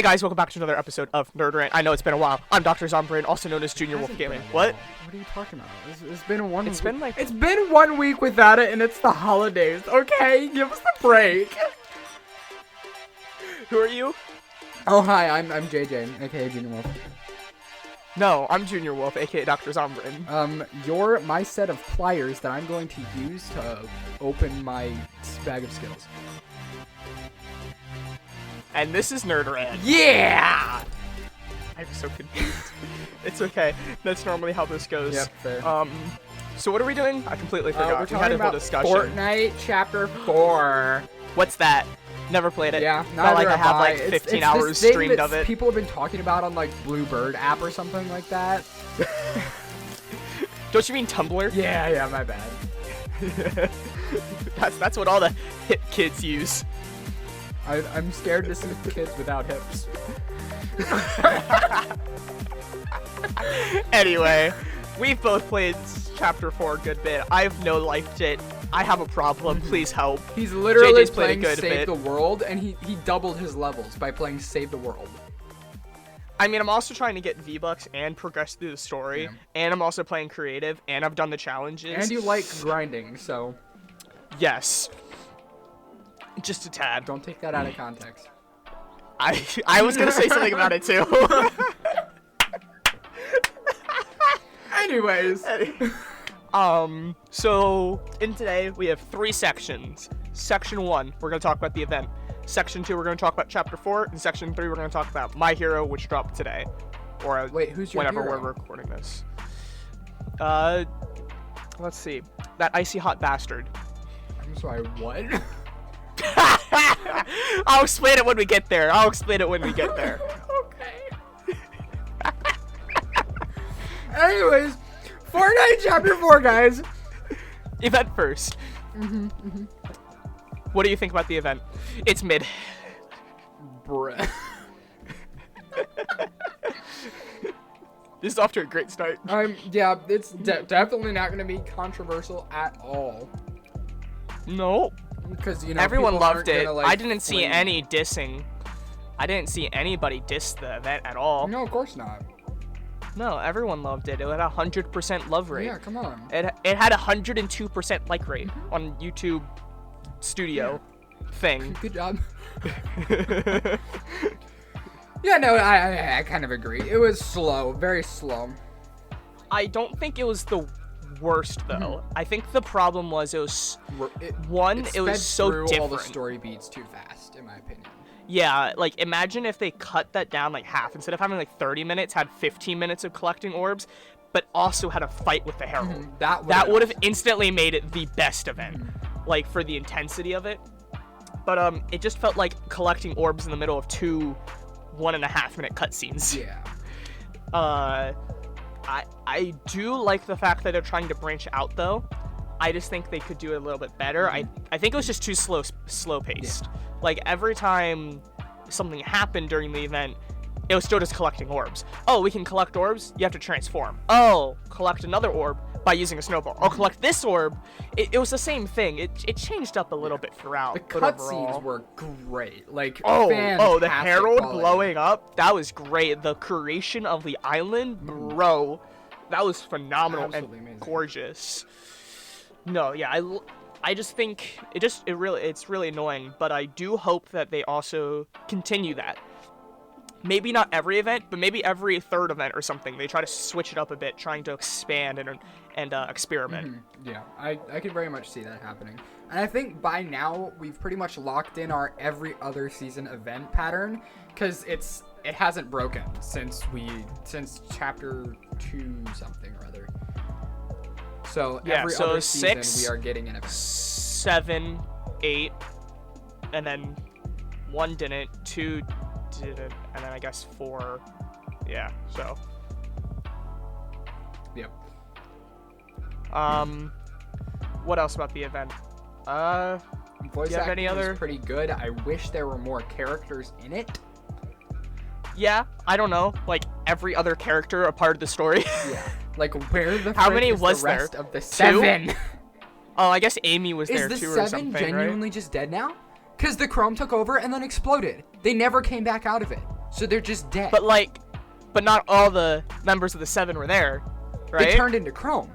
Hey guys, welcome back to another episode of Nerd Rant. I know it's been a while. I'm Dr. Zombrain, also known as Junior Wolf Gaming. What? What are you talking about? It's been one. It's been like it's been 1 week without it, and it's the holidays. Okay, give us a break. Who are you? Oh hi, I'm JJ, aka Junior Wolf. No, I'm Junior Wolf, aka Dr. Zombrain. You're my set of pliers that I'm going to use to open my bag of skills. And this is Nerd Rant. Yeah! I'm so confused. It's okay. That's normally how this goes. Yep, fair. So what are we doing? I completely forgot. We're We had talking a whole about discussion. Fortnite Chapter 4. What's that? Never played it. Yeah, not like I have like It's 15 hours this thing streamed that of it. People have been talking about on like Bluebird app or something like that. Don't you mean Tumblr? Yeah, my bad. That's what all the hip kids use. I'm scared to see kids without hips. Anyway, we've both played Chapter 4 a good bit. I've no-lifed it. I have a problem. Please help. He's literally JJ's played a playing good Save bit. the World, and he doubled his levels by playing Save the World. I mean, I'm also trying to get V-Bucks and progress through the story, and I'm also playing creative, and I've done the challenges. And you like grinding, so... Yes. Just a tad. Don't take that out of context. I was gonna say something about it too. Anyways. So in today we have 3 sections. Section 1, we're gonna talk about the event. Section 2, we're gonna talk about Chapter 4, and Section 3, we're gonna talk about My Hero, which dropped today, or wait, who's your whenever hero? we're recording this. Let's see, that icy hot bastard. I'm sorry, what? I'll explain it when we get there. Okay. Anyways, Fortnite Chapter 4, guys. Event first. What do you think about the event? It's mid. Bruh. This is off to a great start. Yeah, it's definitely not gonna be controversial at all. No. Because, you know, everyone people loved aren't it. gonna, like, I didn't see flame. any dissing. I didn't see anybody diss the event at all. No, of course not. No, everyone loved it. It had a 100% love rate. Yeah, come on. It had a 102% like rate on YouTube Studio thing. Good job. Yeah, no, I kind of agree. It was slow, very slow. I don't think it was the worst though. I think the problem was it was It it was so through different. all the story beats too fast, in my opinion. Yeah, like imagine if they cut that down like half. Instead of having like 30 minutes, had 15 minutes of collecting orbs, but also had a fight with the Herald. That would have instantly made it the best event, like for the intensity of it. But it just felt like collecting orbs in the middle of 2 1.5-minute cutscenes. Yeah. I do like the fact that they're trying to branch out though. I just think they could do it a little bit better. I think it was just too slow paced. Yeah. Like every time something happened during the event, it was still just collecting orbs. Oh, we can collect orbs? You have to transform. Oh, collect another orb by using a snowball. Oh, collect this orb. It was the same thing. It changed up a little bit throughout. The but cutscenes overall- were great. Like, Oh, the fantastic Herald quality. blowing up. That was great. The creation of the island, bro. That was phenomenal Absolutely and amazing. gorgeous. No, yeah, I just think it's really annoying, but I do hope that they also continue that. Maybe not every event, but maybe every third event or something. They try to switch it up a bit, trying to expand and experiment. Yeah, I could very much see that happening. And I think by now we've pretty much locked in our every other season event pattern, because it hasn't broken since chapter 2 something or other. So Yeah, every so other 6, season we are getting an event. 7, 8, and then 1 didn't, 2 didn't, and then I guess 4. Yeah, so. Yep. What else about the event? Voice do you have acting any other? was pretty good. I wish there were more characters in it. Yeah, I don't know. Like every other character a part of the story. Yeah. Like where the How frick many is was the rest there? of the 2? 7? Oh, I guess Amy was Is there the too or 7 something, genuinely right? just dead now? Because the Chrome took over and then exploded. They never came back out of it. So they're just dead. But not all the members of the 7 were there, right? They turned into Chrome.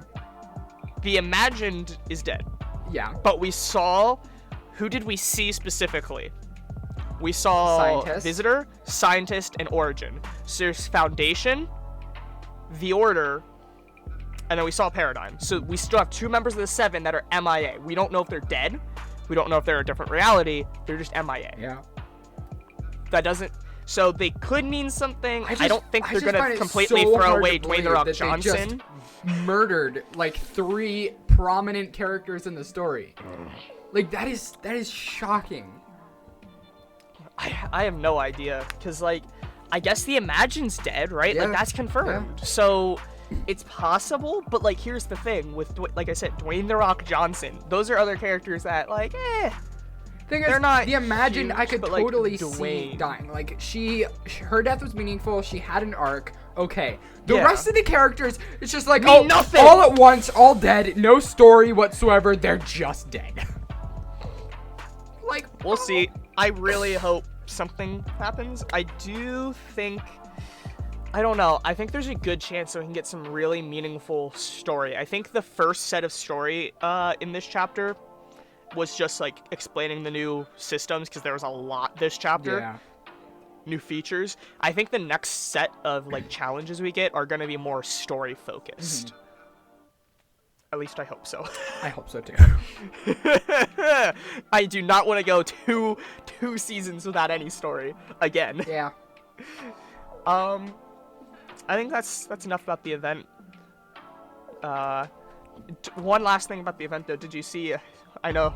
The Imagined is dead. Yeah. But we saw, who did we see specifically? We saw Scientist. Visitor, Scientist, and Origin. So there's Foundation, The Order, and then we saw Paradigm. So we still have 2 members of the 7 that are MIA. We don't know if they're dead. We don't know if they're a different reality. They're just MIA. Yeah. That doesn't... So they could mean something. I don't think they're going to completely so throw away to Dwayne The Rock that Johnson. They just murdered, like, 3 prominent characters in the story. Like, that is shocking. I have no idea. Because, like, I guess the Imagine's dead, right? Yeah. Like, that's confirmed. Yeah. So... It's possible, but, like, here's the thing with, like I said, Dwayne The Rock Johnson. Those are other characters that, like, they're not. The Imagined, huge, I could but, totally like, see dying. Like, her death was meaningful. She had an arc. Okay. The rest of the characters, it's just like, nothing. All at once, all dead, no story whatsoever. They're just dead. Like, we'll see. I really hope something happens. I do think. I don't know. I think there's a good chance that we can get some really meaningful story. I think the first set of story in this chapter was just, like, explaining the new systems, because there was a lot this chapter. Yeah. New features. I think the next set of, like, challenges we get are going to be more story focused. Mm-hmm. At least I hope so. I hope so, too. I do not want to go two seasons without any story again. Yeah. I think that's enough about the event. One last thing about the event, though. Did you see? I know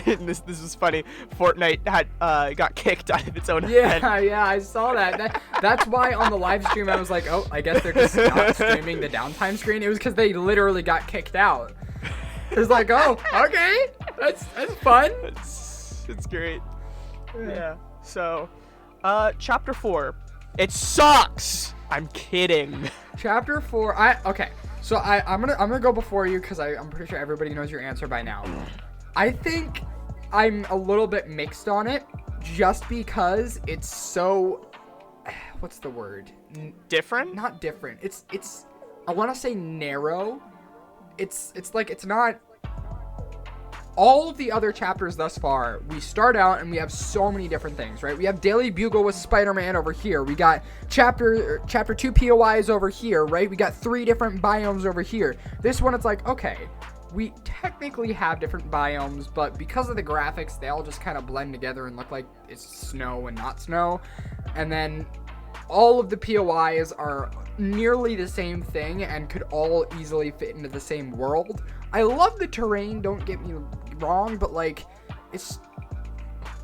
this was funny. Fortnite had got kicked out of its own event. Yeah, I saw that. That's why on the live stream I was like, oh, I guess they're just not streaming the downtime screen. It was because they literally got kicked out. It was like, oh, okay, that's fun. It's great. Yeah. So, chapter 4. It sucks. I'm kidding. Chapter 4. Okay. So I'm gonna go before you because I'm pretty sure everybody knows your answer by now. I think I'm a little bit mixed on it, just because it's so. What's the word? Different? Not different. It's. I want to say narrow. It's like it's not. All of the other chapters thus far, we start out and we have so many different things, right? We have Daily Bugle with Spider-Man over here. We got chapter 2 POIs over here, right? We got 3 different biomes over here. This one, it's like, okay, we technically have different biomes, but because of the graphics, they all just kind of blend together and look like it's snow and not snow. And then all of the POIs are nearly the same thing and could all easily fit into the same world. I love the terrain, don't get me wrong, but like it's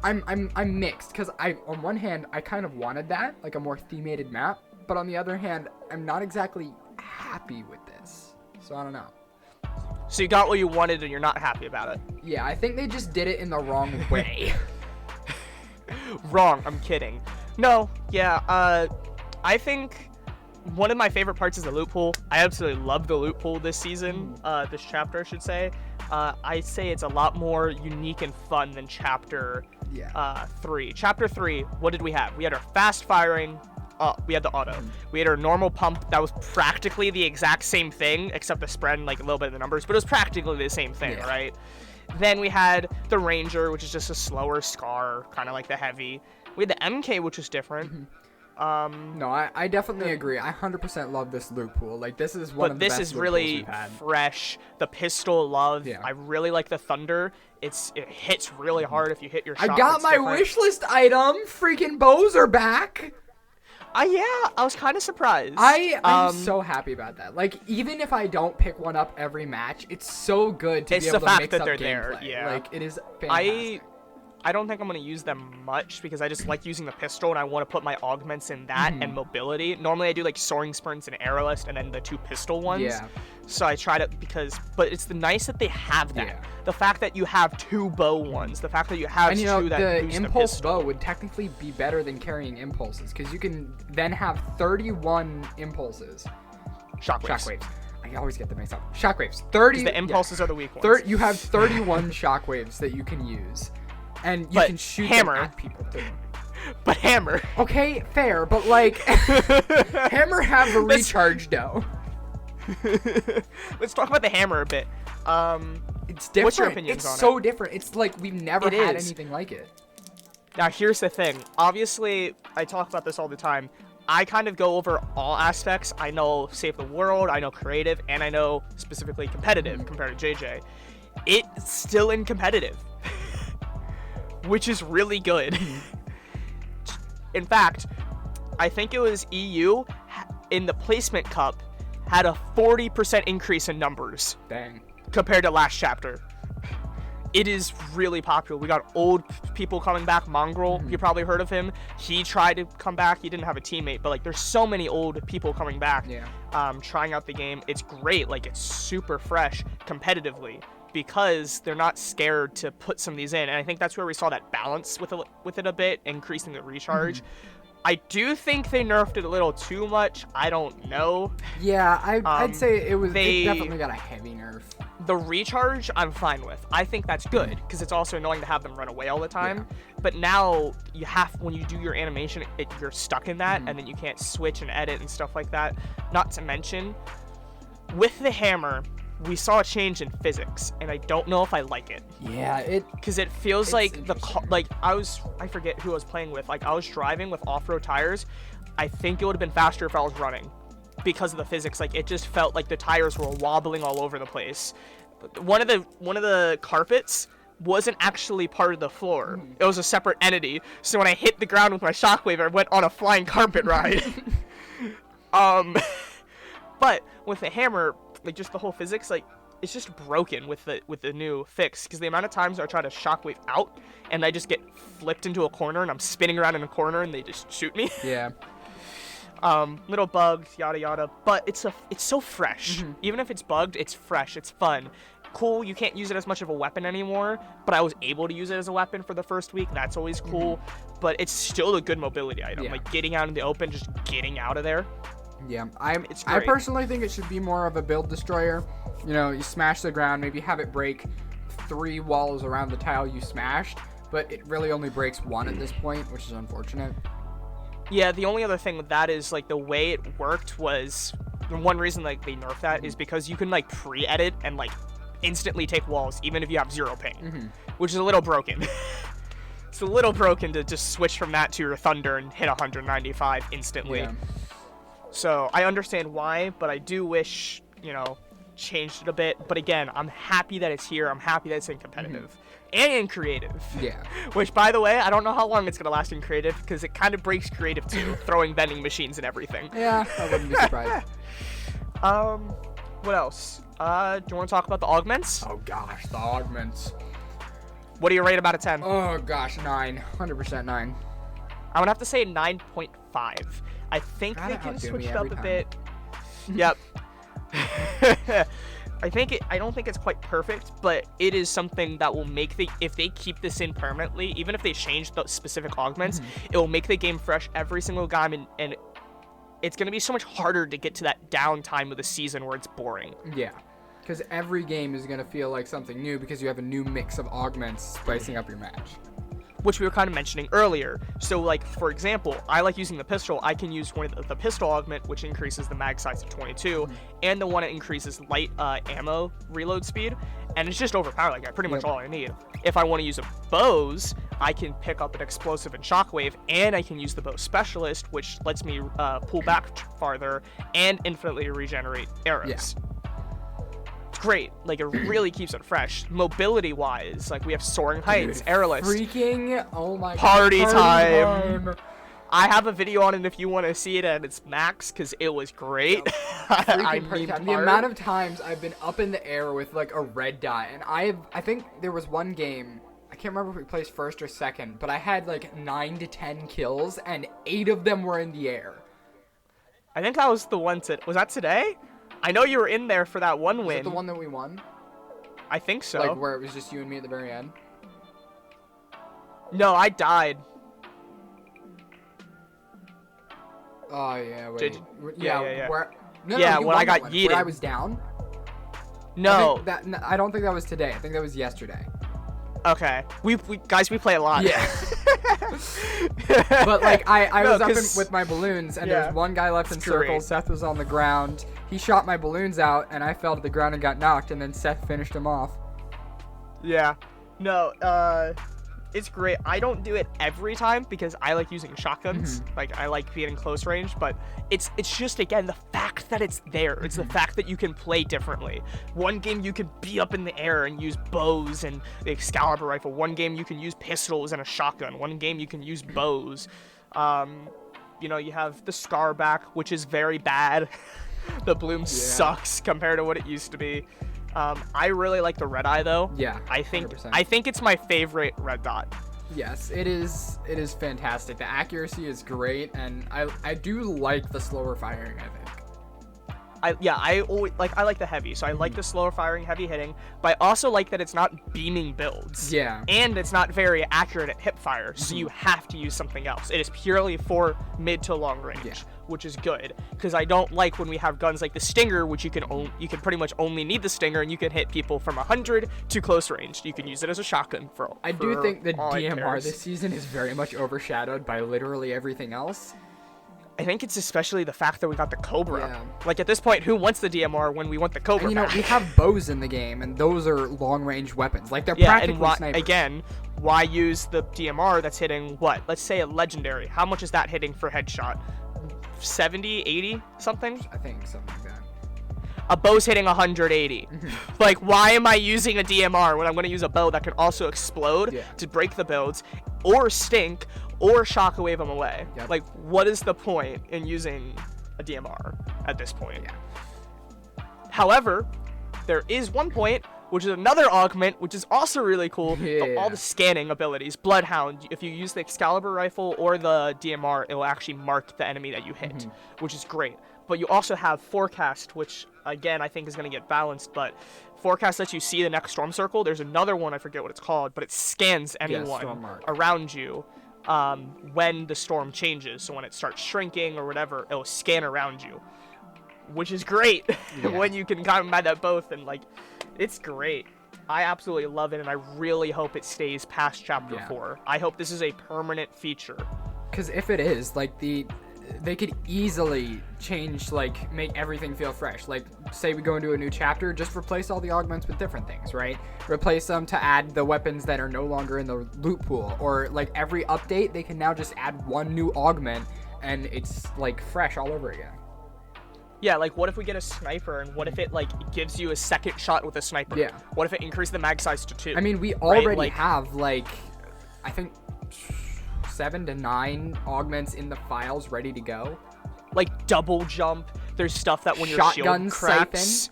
I'm mixed because on one hand I kind of wanted that, like a more themated map, but on the other hand I'm not exactly happy with this. So I don't know. So you got what you wanted and you're not happy about it. Yeah, I think they just did it in the wrong way. Wrong, I'm kidding. No, yeah, I think one of my favorite parts is the loot pool. I absolutely love the loot pool this season, this chapter, I should say. I say it's a lot more unique and fun than chapter 3. Chapter 3, what did we have? We had our fast firing. We had the auto. We had our normal pump. That was practically the exact same thing, except the spread and like a little bit of the numbers, but it was practically the same thing, right? Then we had the Ranger, which is just a slower Scar, kind of like the Heavy. We had the MK, which was different. No, I definitely agree. I 100% love this loot pool. Like, this is one of the best this is loot really pools we've had. fresh. The pistol love. Yeah. I really like the Thunder. It hits really hard if you hit your shot. I got my wish list item. Freaking bows are back. Yeah, I was kind of surprised. I'm so happy about that. Like, even if I don't pick one up every match, it's so good to be able to mix up gameplay. There, yeah. Like, it is fantastic. I don't think I'm going to use them much because I just like using the pistol and I want to put my augments in that and mobility. Normally I do like soaring sprints and arrowist and then the 2 pistol ones. Yeah. So I try to but it's nice that they have that. Yeah. The fact that you have 2 bow ones, the fact that you have 2 that boost the impulse the bow would technically be better than carrying impulses because you can then have 31 impulses. Shockwaves. I always get them mixed up. Shockwaves. 30. The impulses are the weak ones. You have 31 shockwaves that you can use. And you can shoot them at people too. but hammer. Okay, fair, but like hammer have a recharge though. Let's talk about the hammer a bit. It's different. What's your opinions on it? It's so different. It's like we've never had is. anything like it. Now, here's the thing. Obviously, I talk about this all the time. I kind of go over all aspects. I know Save the World, I know creative, and I know specifically competitive compared to JJ. It's still in competitive, which is really good. In fact, I think it was EU in the placement cup had a 40% increase in numbers. Dang. Compared to last chapter. It is really popular. We got old people coming back. Mongrel, you probably heard of him. He tried to come back. He didn't have a teammate, but like there's so many old people coming back, trying out the game. It's great. Like it's super fresh competitively because they're not scared to put some of these in. And I think that's where we saw that balance with it a bit, increasing the recharge. I do think they nerfed it a little too much. I don't know. Yeah, I'd say it definitely got a heavy nerf. The recharge, I'm fine with. I think that's good because it's also annoying to have them run away all the time. Yeah. But now when you do your animation, you're stuck in that, and then you can't switch and edit and stuff like that. Not to mention, with the hammer, we saw a change in physics, and I don't know if I like it. Yeah, because it feels like I forget who I was playing with. Like I was driving with off-road tires. I think it would have been faster if I was running. Because of the physics, like it just felt like the tires were wobbling all over the place. One of the carpets wasn't actually part of the floor. It was a separate entity. So when I hit the ground with my shockwave, I went on a flying carpet ride. But with the hammer, like just the whole physics, like it's just broken with the new fix. Because the amount of times I try to shockwave out and I just get flipped into a corner and I'm spinning around in a corner and they just shoot me. Yeah. Little bugs, yada yada, but it's so fresh. Even if it's bugged, it's fresh, it's fun. Cool, you can't use it as much of a weapon anymore, but I was able to use it as a weapon for the first week. That's always cool, but it's still a good mobility item. Like getting out in the open, just getting out of there. Yeah, I personally think it should be more of a build destroyer. You know, you smash the ground, maybe have it break 3 walls around the tile you smashed, but it really only breaks 1 at this point, which is unfortunate. Yeah, the only other thing with that is like the way it worked was the one reason like they nerfed that is because you can like pre-edit and like instantly take walls even if you have 0 ping, which is a little broken. It's a little broken to just switch from that to your thunder and hit 195 instantly. Yeah. So I understand why, but I do wish, changed it a bit. But again, I'm happy that it's here. I'm happy that it's in competitive. And in creative. Yeah. Which, by the way, I don't know how long it's going to last in creative because it kind of breaks creative too, throwing vending machines and everything. Yeah, I wouldn't be surprised. What else? Do you want to talk about the augments? Oh, gosh, the augments. What do you rate about a 10? Oh, gosh, 9. 100% 9. I would have to say 9.5. I think they can switch it up a bit. Yep. I don't think it's quite perfect, but it is something that will make if they keep this in permanently, even if they change the specific augments, it will make the game fresh every single time, and it's going to be so much harder to get to that downtime of the season where it's boring. Yeah, because every game is going to feel like something new because you have a new mix of augments spicing up your match. Which we were kind of mentioning earlier. So, like, for example, I like using the pistol. I can use one of the pistol augment, which increases the mag size to 22, and the one that increases light ammo reload speed, and it's just overpowered. Like, pretty much all I need. If I want to use a bows, I can pick up an explosive and shockwave, and I can use the bow specialist, which lets me pull back farther and infinitely regenerate arrows. Yeah. Great, like it really keeps it fresh. Mobility wise, like we have soaring heights, airless. Freaking, oh my god. Party time. I have a video on it if you want to see it at its max because it was great. The amount of times I've been up in the air with like a red dot, and I think there was one game, I can't remember if we placed first or second, but I had like 9 to 10 kills and 8 of them were in the air. I think that was the one was that today? I know you were in there for that one win. Was it the one that we won? I think so. Like where it was just you and me at the very end? No, I died. Oh, yeah. Wait. Yeah. When I got yeeted. Where I was down? No. I don't think that was today. I think that was yesterday. Okay. We guys, we play a lot. Yeah. But like I No, was up with my balloons, and there was one guy left in circles. Seth was on the ground. He shot my balloons out, and I fell to the ground and got knocked, and then Seth finished him off. Yeah. No, it's great. I don't do it every time because I like using shotguns. Like, I like being in close range, but it's just, again, the fact that it's there. It's the fact that you can play differently. One game you can be up in the air and use bows and the Excalibur rifle. One game you can use pistols and a shotgun. One game you can use bows. You know, you have the Scar back, which is very bad. The bloom sucks compared to what it used to be. I really like the red eye though. Yeah, I think 100%. I think it's my favorite red dot. Yes, it is. It is fantastic. The accuracy is great, and I do like the slower firing. I think. I like the heavy, so I like the slower firing, heavy hitting, but I also like that it's not beaming builds. Yeah. And it's not very accurate at hip fire, so you have to use something else. It is purely for mid to long range, which is good, because I don't like when we have guns like the Stinger, which you can pretty much only need the Stinger, and you can hit people from 100 to close range. You can use it as a shotgun for. I do think the DMR this season is very much overshadowed by literally everything else. I think it's especially the fact that we got the Cobra. Yeah. Like, at this point, who wants the DMR when we want the Cobra? And, back? We have bows in the game, and those are long-range weapons. Like, they're practically snipers. Again, why use the DMR that's hitting, what? Let's say a legendary. How much is that hitting for headshot? 70, 80, something? I think something like that. A bow's hitting 180. Like, why am I using a DMR when I'm going to use a bow that can also explode to break the builds, or stink, or shockwave them away? Yep. Like, what is the point in using a DMR at this point? Yeah. However, there is one point, which is another augment, which is also really cool. All the scanning abilities. Bloodhound, if you use the Excalibur rifle or the DMR, it will actually mark the enemy that you hit, which is great. But you also have Forecast, which, again, I think is going to get balanced, but Forecast lets you see the next storm circle. There's another one, I forget what it's called, but it scans anyone around you when the storm changes. So when it starts shrinking or whatever, it'll scan around you, which is great when you can combat that both, and, like, it's great. I absolutely love it, and I really hope it stays past Chapter 4. I hope this is a permanent feature. Because if it is, like, they could easily change, like, make everything feel fresh. Like, say we go into a new chapter, just replace all the augments with different things, right? Replace them to add the weapons that are no longer in the loot pool. Or, like, every update, they can now just add one new augment, and it's, like, fresh all over again. Yeah, like, what if we get a sniper, and what if it, like, gives you a second shot with a sniper? Yeah. What if it increases the mag size to 2? I mean, we already have, like, I think 7 to 9 augments in the files ready to go. Like, double jump. There's stuff that when your shield cracks.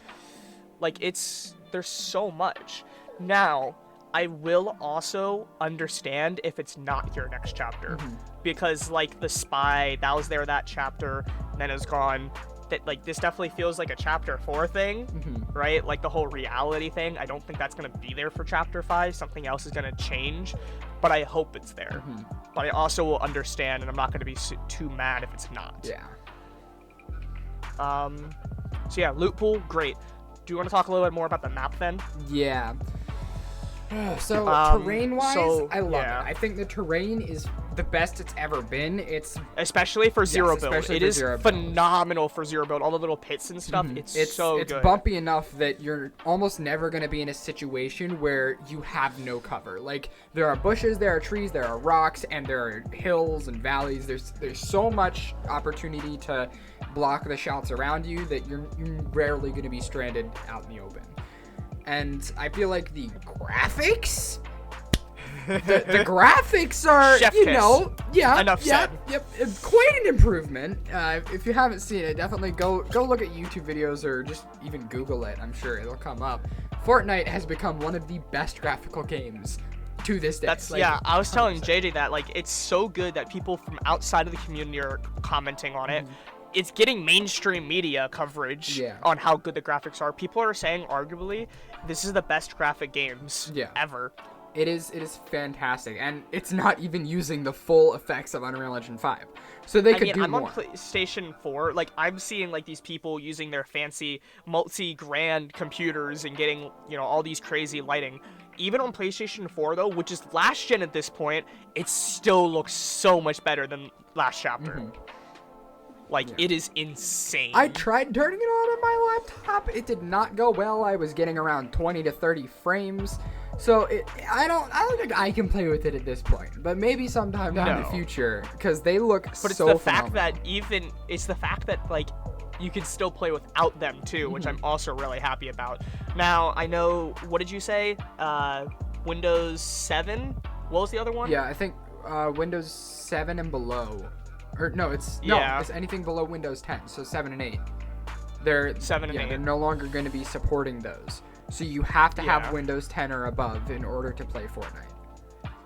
Like, there's so much. Now, I will also understand if it's not your next chapter. Because, like, the spy, that was there that chapter, then is gone. That, like, this definitely feels like a chapter 4 thing, right? Like, the whole reality thing. I don't think that's going to be there for chapter 5. Something else is going to change, but I hope it's there. But I also will understand, and I'm not going to be too mad if it's not. Yeah. So yeah, loot pool, great. Do you want to talk a little bit more about the map then? Yeah. So terrain-wise, I love it. I think the terrain is the best it's ever been. It's especially for zero build. It is phenomenal for zero build. All the little pits and stuff. It's so good. It's bumpy enough that you're almost never going to be in a situation where you have no cover. Like, there are bushes, there are trees, there are rocks, and there are hills and valleys. There's so much opportunity to block the shots around you that you're rarely going to be stranded out in the open. And I feel like the graphics, the graphics are, Enough said. Yep, quite an improvement. If you haven't seen it, definitely go look at YouTube videos or just even Google it. I'm sure it'll come up. Fortnite has become one of the best graphical games to this day. I was telling JJ that, like, it's so good that people from outside of the community are commenting on it. It's getting mainstream media coverage on how good the graphics are. People are saying, arguably, this is the best graphic games ever. It is fantastic, and it's not even using the full effects of Unreal Engine 5. So they could do I'm more. on PlayStation 4. Like, I'm seeing like these people using their fancy multi-grand computers and getting, all these crazy lighting. Even on PlayStation 4 though, which is last gen at this point, it still looks so much better than last chapter. It is insane. I tried turning it on my laptop. It did not go well. I was getting around 20 to 30 frames. So I don't think I can play with it at this point, but maybe sometime down in the future, because they look so phenomenal. It's the fact that like you can still play without them too, which I'm also really happy about. Now I know, what did you say? Windows 7. What was the other one? Yeah, I think Windows 7 and below, or no, it's anything below Windows 10. So 7 and 8. They're 7 and 8. They're no longer going to be supporting those. So you have to have Windows 10 or above in order to play Fortnite.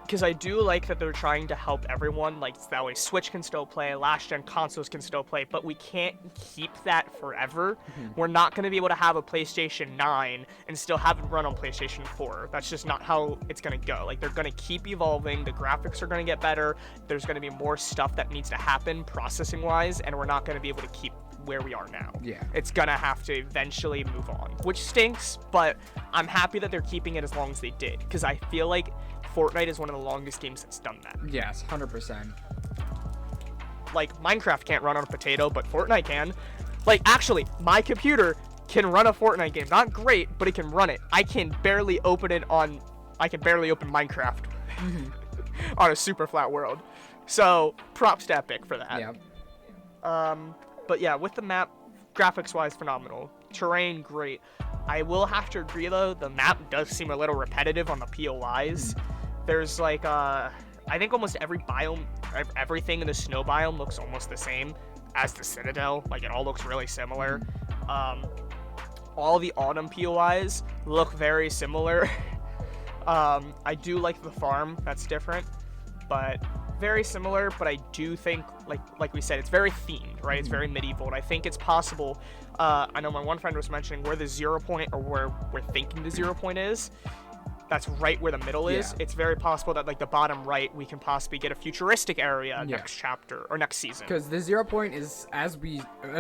Because I do like that they're trying to help everyone, like that way Switch can still play, last gen consoles can still play, but we can't keep that forever. We're not going to be able to have a PlayStation 9 and still have it run on PlayStation 4. That's just not how it's going to go. Like, they're going to keep evolving, the graphics are going to get better, there's going to be more stuff that needs to happen processing wise, and we're not going to be able to keep where we are now. It's gonna have to eventually move on, which stinks, but I'm happy that they're keeping it as long as they did, because I feel like Fortnite is one of the longest games that's done that. Yes, 100%. Like, Minecraft can't run on a potato, but Fortnite can. Like, actually, my computer can run a Fortnite game. Not great, but it can run it. I can barely open Minecraft on a super flat world. So, props to Epic for that. But yeah, with the map, graphics-wise, phenomenal. Terrain, great. I will have to agree, though, the map does seem a little repetitive on the POIs. There's, like, I think almost every biome, everything in the snow biome looks almost the same as the Citadel. Like, it all looks really similar. All the autumn POIs look very similar. I do like the farm. That's different. But very similar, but I do think, like we said, it's very themed, right? It's very medieval, and I think it's possible. I know my one friend was mentioning where the 0 point, or where we're thinking the 0 point is. That's right where the middle is. It's very possible that, like, the bottom right, we can possibly get a futuristic area next chapter or next season. Because the 0 point is, as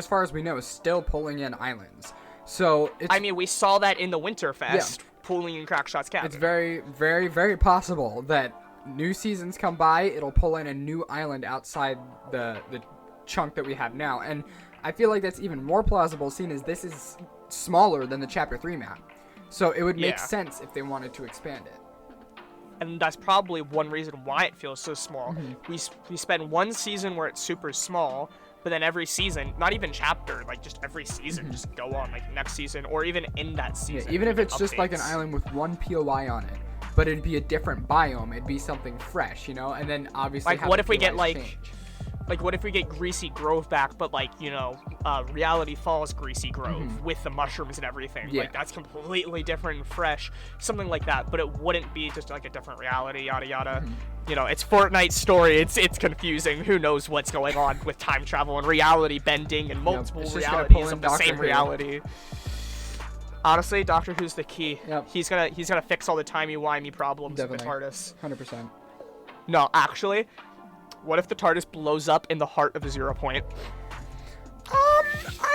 far as we know, is still pulling in islands. So we saw that in the Winterfest, pulling in Crackshot's cabin. It's very, very, very possible that new seasons come by, it'll pull in a new island outside the chunk that we have now, and I feel like that's even more plausible, seeing as this is smaller than the Chapter 3 map. So it would make sense if they wanted to expand it. And that's probably one reason why it feels so small. We spend one season where it's super small, but then every season, not even chapter, like just every season, just go on, like next season, or even in that season. Even if it's just like an island with one POI on it. But it'd be a different biome. It'd be something fresh, and then obviously. Like, what if we get what if we get Greasy Grove back, but Reality Falls Greasy Grove with the mushrooms and everything? Like, that's completely different and fresh, something like that. But it wouldn't be just like a different reality, yada yada. It's Fortnite's story. It's confusing. Who knows what's going on with time travel and reality bending and multiple realities of the same reality. Honestly, Doctor Who's the key. He's gonna fix all the timey-wimey problems with the TARDIS. 100%. No, actually, what if the TARDIS blows up in the heart of the 0 point? I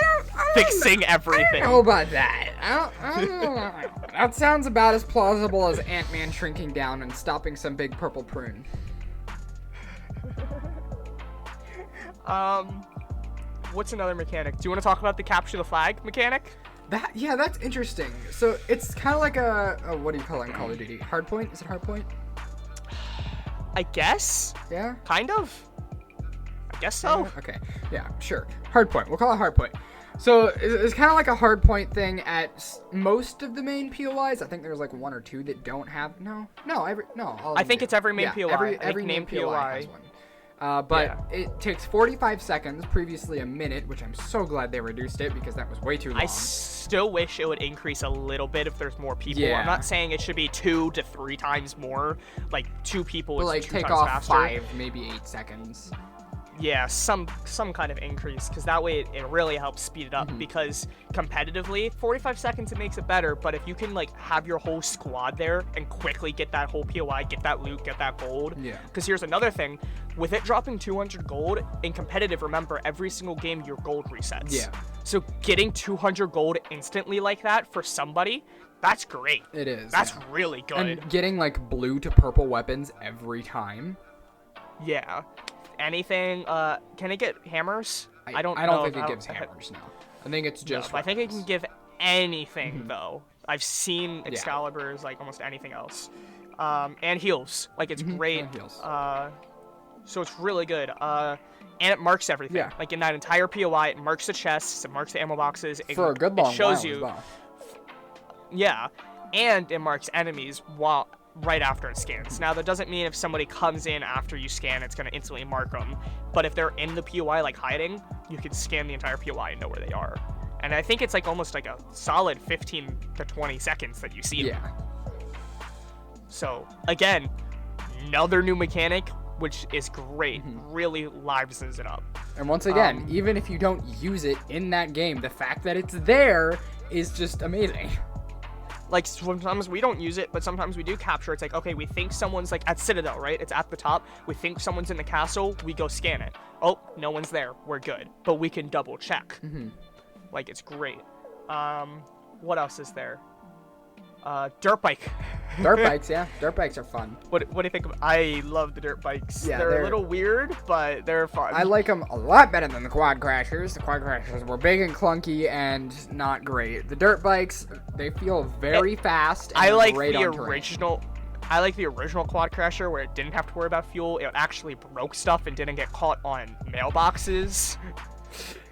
don't Fixing everything. I don't know about that. I don't know. That sounds about as plausible as Ant-Man shrinking down and stopping some big purple prune. What's another mechanic? Do you want to talk about the capture the flag mechanic? That's interesting. So it's kind of like a what do you call it in Call of Duty? Hardpoint? Is it hardpoint? I guess. Yeah. Kind of. I guess so. Okay. Yeah. Sure. Hardpoint. We'll call it hardpoint. So it's kind of like a hardpoint thing at most of the main POIs. I think there's like one or two that don't have. I think it's every main POI. Every main POI has one. But it takes 45 seconds, previously a minute, which I'm so glad they reduced it because that was way too long. I still wish it would increase a little bit if there's more people. I'm not saying it should be 2 to 3 times more, like 2 people is 2 take times off faster. 5, maybe 8 seconds. Yeah, some kind of increase, because that way it really helps speed it up. Because competitively, 45 seconds, it makes it better. But if you can like have your whole squad there and quickly get that whole POI, get that loot, get that gold. Yeah. Because here's another thing, with it dropping 200 gold in competitive, remember every single game your gold resets. Yeah. So getting 200 gold instantly like that for somebody, that's great. It is. That's really good. And getting like blue to purple weapons every time. Yeah. Anything, can it get hammers? I don't think it gives hammers, no. I think it's just I think it can give anything, though. I've seen Excaliburs, like, almost anything else. And heals. Like, it's great. And heals. So it's really good. And it marks everything. Yeah. Like, in that entire POI, it marks the chests, it marks the ammo boxes. For a good long it shows while you, as well. Yeah. And it marks enemies right after it scans. Now, that doesn't mean if somebody comes in after you scan, it's going to instantly mark them. But if they're in the POI, like hiding, you can scan the entire POI and know where they are. And I think it's like almost like a solid 15 to 20 seconds that you see them. Yeah. So, again, another new mechanic, which is great. Really livens it up. And once again, even if you don't use it in that game, the fact that it's there is just amazing. Like, sometimes we don't use it, but sometimes we do capture. It's like, okay, we think someone's, like, at Citadel, right? It's at the top. We think someone's in the castle. We go scan it. Oh, no one's there. We're good. But we can double check. Like, it's great. What else is there? Dirt bike. Dirt bikes, yeah. Dirt bikes are fun. What do you think of? I love the dirt bikes. Yeah, they're a little weird, but they're fun. I like them a lot better than the quad crashers. The quad crashers were big and clunky and not great. The dirt bikes, they feel very fast. And I like great the on terrain. original. I like the original quad crasher where it didn't have to worry about fuel. It actually broke stuff and didn't get caught on mailboxes.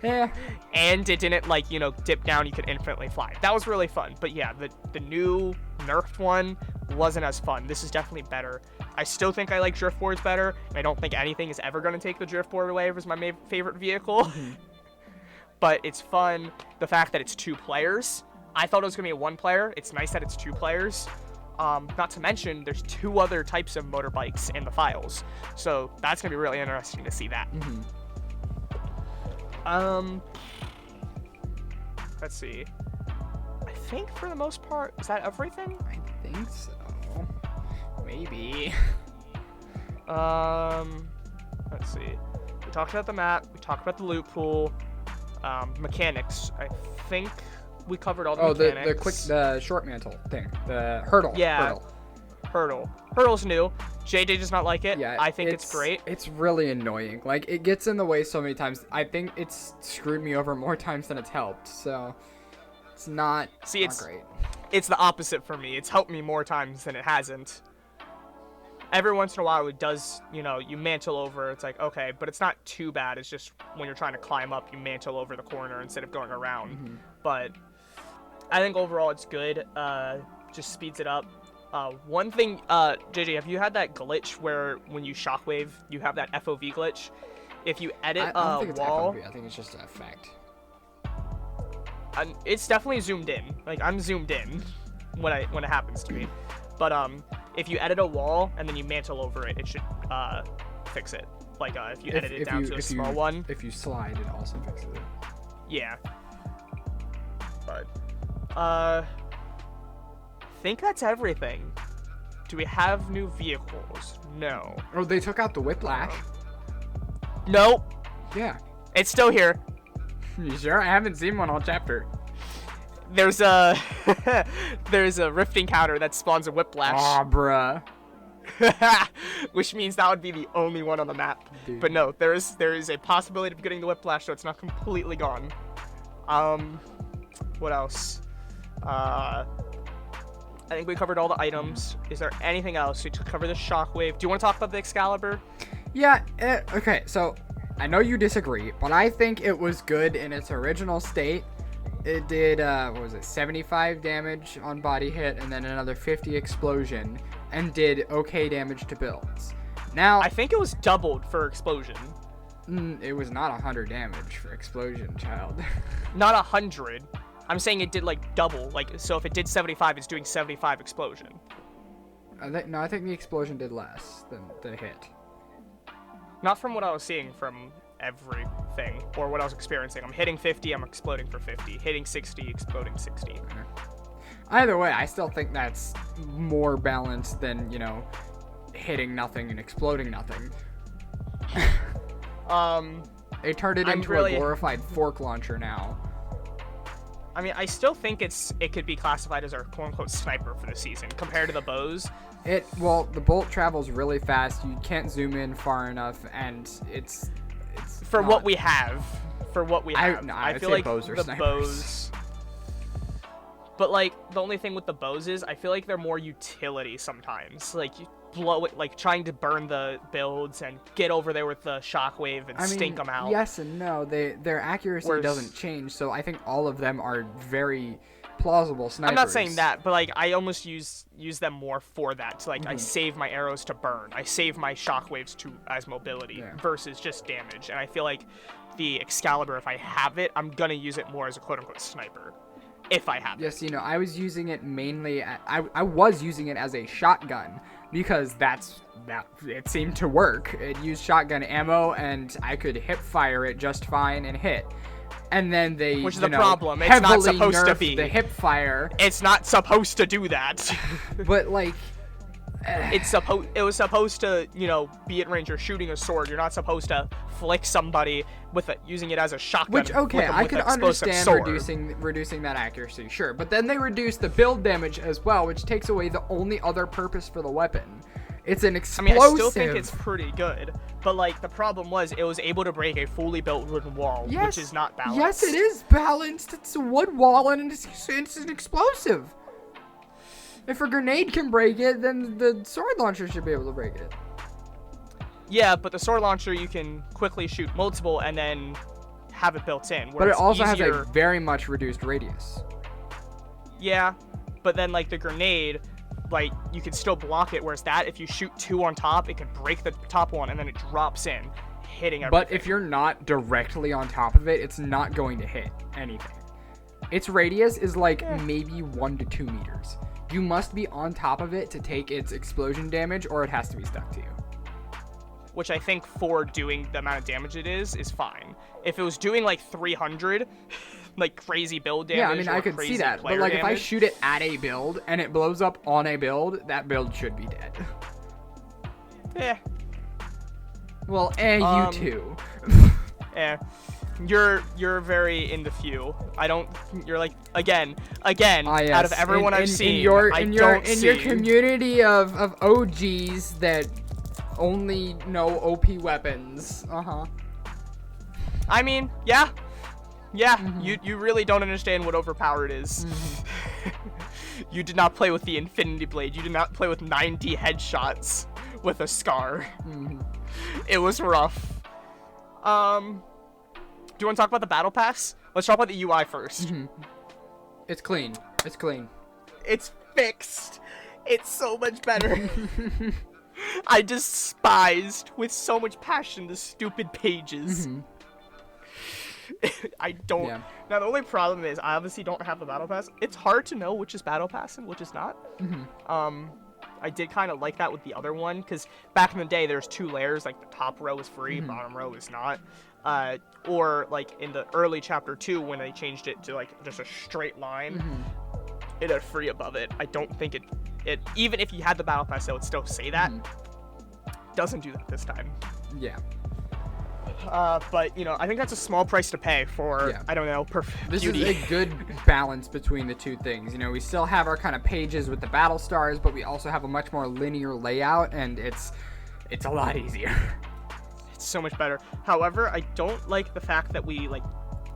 Yeah. And it didn't, like, you know, dip down, you could infinitely fly. That was really fun. But yeah, the new nerfed one wasn't as fun. This is definitely better. I still think I like drift boards better. I don't think anything is ever going to take the drift board away as my favorite vehicle. But it's fun. The fact that it's 2 players. I thought it was going to be a 1 player. It's nice that it's 2 players. Not to mention, there's 2 other types of motorbikes in the files. So that's going to be really interesting to see that. Let's see. I think for the most part, is that everything? I think so. Maybe. Let's see. We talked about the map. We talked about the loot pool. Mechanics. I think we covered all the mechanics. The short mantle thing. The hurdle. Yeah. Hurdle. Hurdle's new. JJ does not like it. Yeah, I think it's great. It's really annoying. Like, it gets in the way so many times. I think it's screwed me over more times than it's helped. So, it's not great. It's the opposite for me. It's helped me more times than it hasn't. Every once in a while, it does, you know, you mantle over. It's like, okay, but it's not too bad. It's just when you're trying to climb up, you mantle over the corner instead of going around. But I think overall it's good. Just speeds it up. One thing, JJ, have you had that glitch where when you shockwave, you have that FOV glitch? If you edit I don't think it's wall, FOV. I think it's just an effect. It's definitely zoomed in. Like, I'm zoomed in when it happens to me. But if you edit a wall and then you mantle over it, it should fix it. Like if you edit it down to a small one. If you slide, it also fixes it. Yeah. But I think that's everything. Do we have new vehicles? No. Oh, they took out the whiplash. Nope. Yeah. It's still here. You sure? I haven't seen one all chapter. There's a rift encounter that spawns a whiplash. Aw, bruh. Which means that would be the only one on the map. Dude. But no, there is a possibility of getting the whiplash, so it's not completely gone. What else? I think we covered all the items. Is there anything else? We cover the shockwave. Do you want to talk about the Excalibur? Yeah. Okay. So I know you disagree, but I think it was good in its original state. It did, what was it, 75 damage on body hit, and then another 50 explosion, and did okay damage to builds. Now, I think it was doubled for explosion. It was not 100 damage for explosion, child. Not 100. I'm saying it did, like, double. Like, so if it did 75, it's doing 75 explosion. I think the explosion did less than the hit. Not from what I was seeing from everything, or what I was experiencing. I'm hitting 50, I'm exploding for 50. Hitting 60, exploding 60. Either way, I still think that's more balanced than, hitting nothing and exploding nothing. They turned it into a glorified fork launcher now. I mean, I still think it could be classified as our quote-unquote sniper for the season compared to the bows. The bolt travels really fast. You can't zoom in far enough, and it's for what we have. For what we have, I feel like bows are the snipers. Bows. But like the only thing with the bows is I feel like they're more utility sometimes. Like you blow it, like trying to burn the builds and get over there with the shockwave and stink them out. Yes and no. Their accuracy doesn't change, so I think all of them are very plausible snipers. I'm not saying that, but like I almost use them more for that. So, like I save my arrows to burn. I save my shockwaves as mobility versus just damage. And I feel like the Excalibur, if I have it, I'm gonna use it more as a quote-unquote sniper. If I have it. Yes, I was using it mainly. I was using it as a shotgun because it seemed to work. It used shotgun ammo, and I could hip fire it just fine and hit. And then which is the problem. It's not supposed to be the hip fire. It's not supposed to do that. But like. It was supposed to, be at range. You're shooting a sword. You're not supposed to flick somebody with using it as a shotgun. Which, okay, I could understand reducing that accuracy, sure. But then they reduce the build damage as well, which takes away the only other purpose for the weapon. It's an explosive. I mean, I still think it's pretty good. But, like, the problem was it was able to break a fully built wooden wall, which is not balanced. Yes, it is balanced. It's a wood wall, and it's an explosive. If a grenade can break it, then the sword launcher should be able to break it. Yeah, but the sword launcher, you can quickly shoot multiple and then have it built in. But it also has a very much reduced radius. Yeah, but then, like, the grenade, like, you can still block it, whereas that, if you shoot two on top, it can break the top one, and then it drops in, hitting everything. But if you're not directly on top of it, it's not going to hit anything. Its radius is, like, maybe 1 to 2 meters. You must be on top of it to take its explosion damage, or it has to be stuck to you. Which I think for doing the amount of damage it is fine. If it was doing like 300, like crazy build damage. Yeah, I mean, I could see that. But like if I shoot it at a build and it blows up on a build, that build should be dead. Well, you too. You're very in the few. You're like again. Yes. Out of everyone I've seen, in your community of OGs that only know OP weapons. I mean, yeah. You really don't understand what overpowered is. You did not play with the Infinity Blade. You did not play with 90 headshots with a scar. It was rough. Do you want to talk about the battle pass? Let's talk about the UI first. It's clean. It's fixed. It's so much better. I despised with so much passion the stupid pages. I don't. Yeah. Now the only problem is I obviously don't have the battle pass. It's hard to know which is battle pass and which is not. I did kind of like that with the other one because back in the day there's 2 layers, like the top row is free, bottom row is not. Or like in the early chapter 2 when they changed it to like just a straight line, it had free above it. I don't think it even if you had the battle pass, it would still say that. Doesn't do that this time. Yeah. But I think that's a small price to pay for. I don't know. This is a good balance between the two things. We still have our kind of pages with the battle stars, but we also have a much more linear layout, and it's a lot easier. It's so much better. However, I don't like the fact that we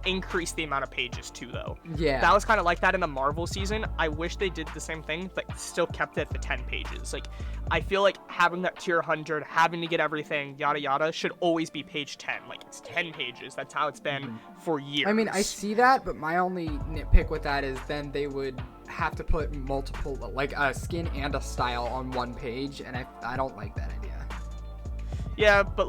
increase the amount of pages too, though. Yeah. That was kind of like that in the Marvel season. I wish they did the same thing, but still kept it at the 10 pages. Like, I feel like having that tier 100, having to get everything, yada yada, should always be page 10. Like, it's 10 pages. That's how it's been for years. I mean, I see that, but my only nitpick with that is then they would have to put multiple, like a skin and a style on one page, and I don't like that idea. Yeah, but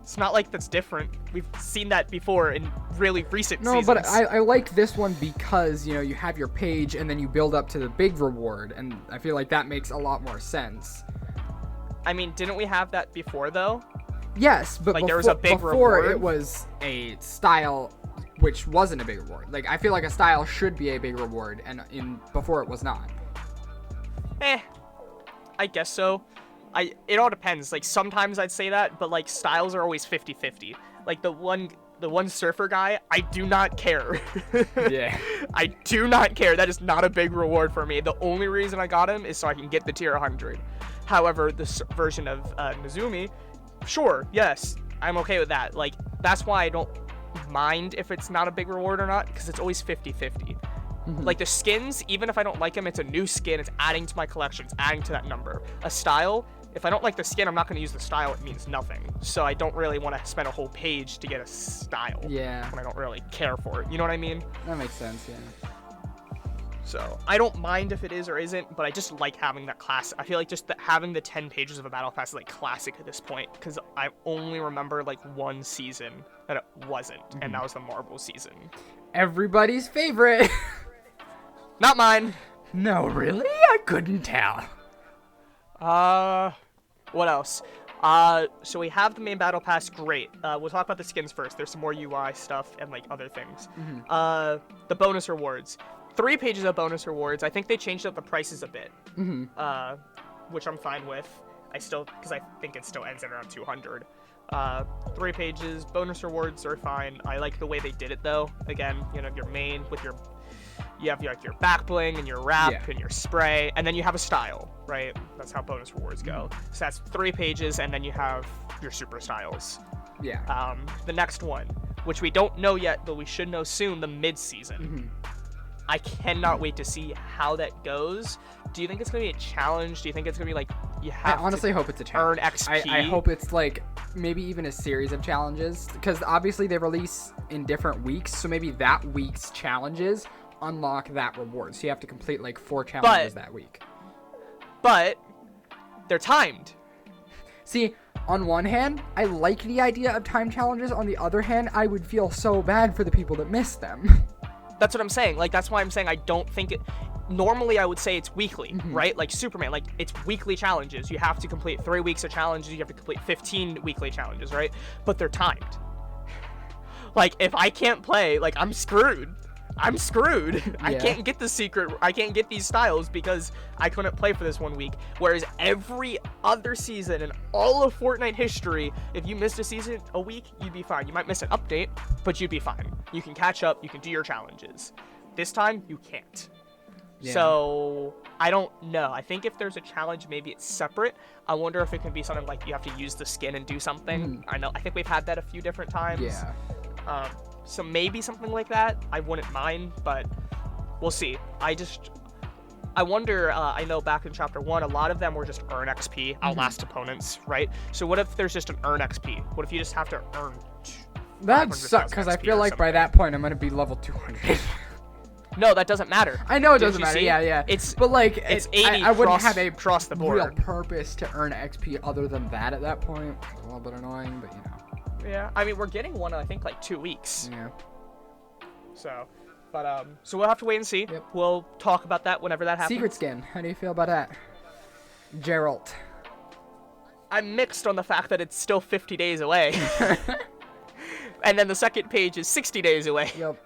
it's not like that's different. We've seen that before in really recent seasons. No, but I like this one because, you have your page and then you build up to the big reward, and I feel like that makes a lot more sense. I mean, didn't we have that before, though? Yes, but like there was a big before reward. It was a style which wasn't a big reward. Like I feel like a style should be a big reward, and before it was not. I guess so. It all depends. Like sometimes I'd say that, but like styles are always 50-50. Like the one surfer guy, I do not care. Yeah. I do not care. That is not a big reward for me. The only reason I got him is so I can get the tier 100. However, this version of Nezumi, sure, yes, I'm okay with that. Like that's why I don't mind if it's not a big reward or not, because it's always 50-50. Like the skins, even if I don't like them, it's a new skin, it's adding to my collection, it's adding to that number. A style, if I don't like the skin, I'm not going to use the style, it means nothing. So I don't really want to spend a whole page to get a style. Yeah. When I don't really care for it. You know what I mean? That makes sense, yeah. So I don't mind if it is or isn't, but I just like having that class. I feel like just having the 10 pages of a battle pass is like classic at this point, because I only remember like one season that it wasn't, and that was the Marvel season. Everybody's favorite. Not mine. No, really? I couldn't tell. What else? So we have the main battle pass. Great. We'll talk about the skins first. There's some more UI stuff and like other things. The bonus rewards. 3 pages of bonus rewards. I think they changed up the prices a bit. Which I'm fine with. Because I think it still ends at around 200. 3 pages. Bonus rewards are fine. I like the way they did it though. Again, you know, your main with you have your back bling and your wrap and your spray, and then you have a style, right? That's how bonus rewards go. So that's 3 pages, and then you have your super styles. Yeah. The next one, which we don't know yet, but we should know soon, the mid-season. I cannot wait to see how that goes. Do you think it's going to be a challenge? Do you think it's going to be like you have I honestly hope it's a challenge. Earn XP? I hope it's like maybe even a series of challenges, because obviously they release in different weeks, so maybe that week's challenges unlock that reward. So you have to complete like 4 challenges that week. But they're timed. See, on one hand, I like the idea of time challenges. On the other hand, I would feel so bad for the people that miss them. That's what I'm saying. Like, that's why I'm saying I don't think it... Normally, I would say it's weekly, right? Like Superman, like, it's weekly challenges. You have to complete 3 weeks of challenges. You have to complete 15 weekly challenges, right? But they're timed. Like, if I can't play, like, I'm screwed. I'm screwed. Yeah. I can't get the secret. I can't get these styles because I couldn't play for this 1 week. Whereas every other season in all of Fortnite history, if you missed a week, you'd be fine. You might miss an update, but you'd be fine. You can catch up. You can do your challenges. This time, you can't. Yeah. So, I don't know. I think if there's a challenge, maybe it's separate. I wonder if it can be something like you have to use the skin and do something. I think we've had that a few different times. Yeah. So maybe something like that. I wouldn't mind, but we'll see. I wonder, I know back in Chapter 1, a lot of them were just earn XP, outlast opponents, right? So what if there's just an earn XP? What if you just have to earn That sucks, because I feel like by that point I'm going to be level 200. No, that doesn't matter. I know it doesn't matter, yeah. But like, it's 80 I wouldn't have a across the board. Real purpose to earn XP other than that at that point. It's a little bit annoying, but you know. Yeah, I mean, we're getting one in, I think, like 2 weeks. Yeah. So, but, so we'll have to wait and see. Yep. We'll talk about that whenever that happens. Secret skin, how do you feel about that? Geralt. I'm mixed on the fact that it's still 50 days away. And then the second page is 60 days away. Yep.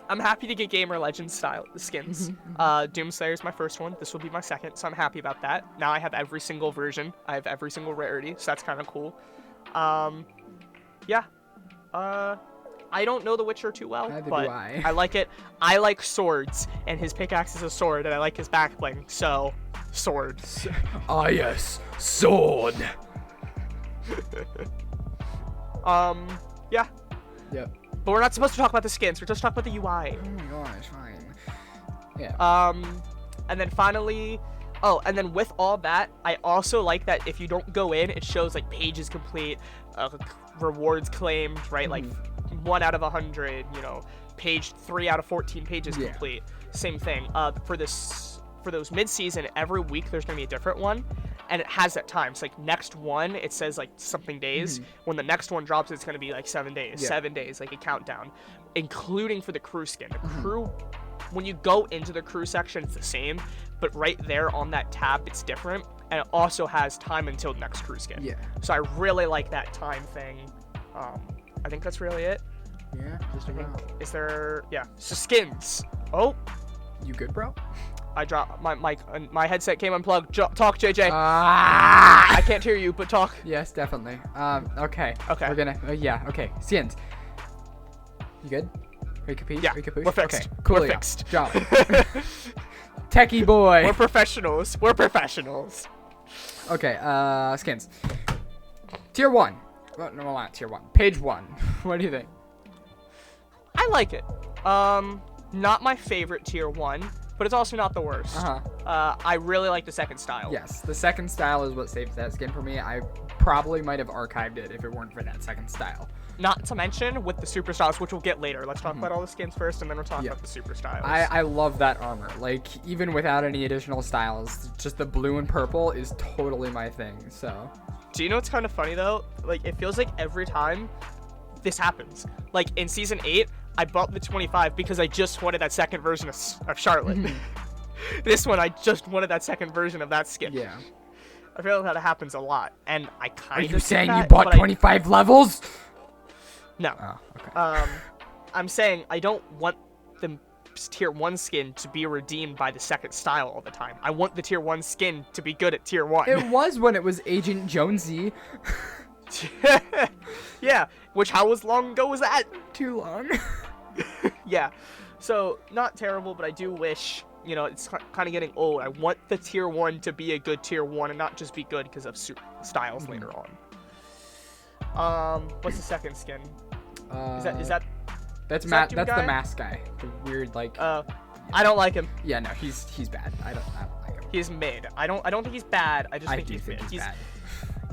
I'm happy to get Gamer Legends style skins. Doomslayer's my first one. This will be my second, so I'm happy about that. Now I have every single version. I have every single rarity, so that's kind of cool. Yeah. I don't know The Witcher too well, but I like it. I like swords, and his pickaxe is a sword, and I like his back bling, so sword. Ah, yes, sword. Yeah. Yep. But we're not supposed to talk about the skins. We're just talking about the UI. Oh my gosh, fine. Yeah. And then finally, and then with all that, I also like that if you don't go in, it shows like pages complete, rewards claimed, right? Like 1 out of 100, you know, page 3 out of 14 pages complete. Same thing. For those mid-season, every week there's gonna be a different one. And it has that time. So like next one, it says like something days. When the next one drops, it's gonna be like 7 days. 7 days, like a countdown, including for the crew skin. The crew, when you go into the crew section, it's the same, but right there on that tab, it's different. and it also has time until next crew skin. Yeah. So I really like that time thing. I think that's really it. Yeah, just about. Is there? Yeah. So skins. Oh, You good, bro? I dropped my headset came unplugged. Talk, JJ. Ah! I can't hear you, but talk. Yes, definitely. Okay. Okay. We're gonna. Yeah. Okay. Skins. You good? We capiche? Yeah. We capiche? We're fixed. Okay. Cool. We're fixed. Job. Techie boy. We're professionals. We're professionals. Okay. Skins. Tier 1. Well, no, not tier 1. Page 1. What do you think? I like it. Not my favorite tier 1, but it's also not the worst. I really like the second style. Yes, the second style is what saves that skin for me. I probably might have archived it if it weren't for that second style. Not to mention with the super styles, which we'll get later. Let's talk about all the skins first, and then we'll talk about the super styles. I love that armor. Like, even without any additional styles, just the blue and purple is totally my thing, so. Do you know what's kind of funny, though? Like, it feels like every time this happens. Like, in Season 8, I bought the 25 because I just wanted that second version of Charlotte. This one, I just wanted that second version of that skin. Yeah. I feel like that happens a lot, and I kind of. Are you saying you bought 25 levels? No. Oh, okay. I'm saying I don't want the tier 1 skin to be redeemed by the second style all the time. I want the tier 1 skin to be good at tier 1. It was when it was Agent Jonesy. Yeah, which how long ago was that? Too long. Yeah, so not terrible, but I do wish, you know, it's kind of getting old. I want the tier 1 to be a good tier 1 and not just be good because of styles later on. What's the second skin? Is that that's that the guy? mask guy. The weird like. I don't like him. Yeah, no, he's bad. I don't like him. He's mid. I don't think he's bad. I just think he's mid. He's bad.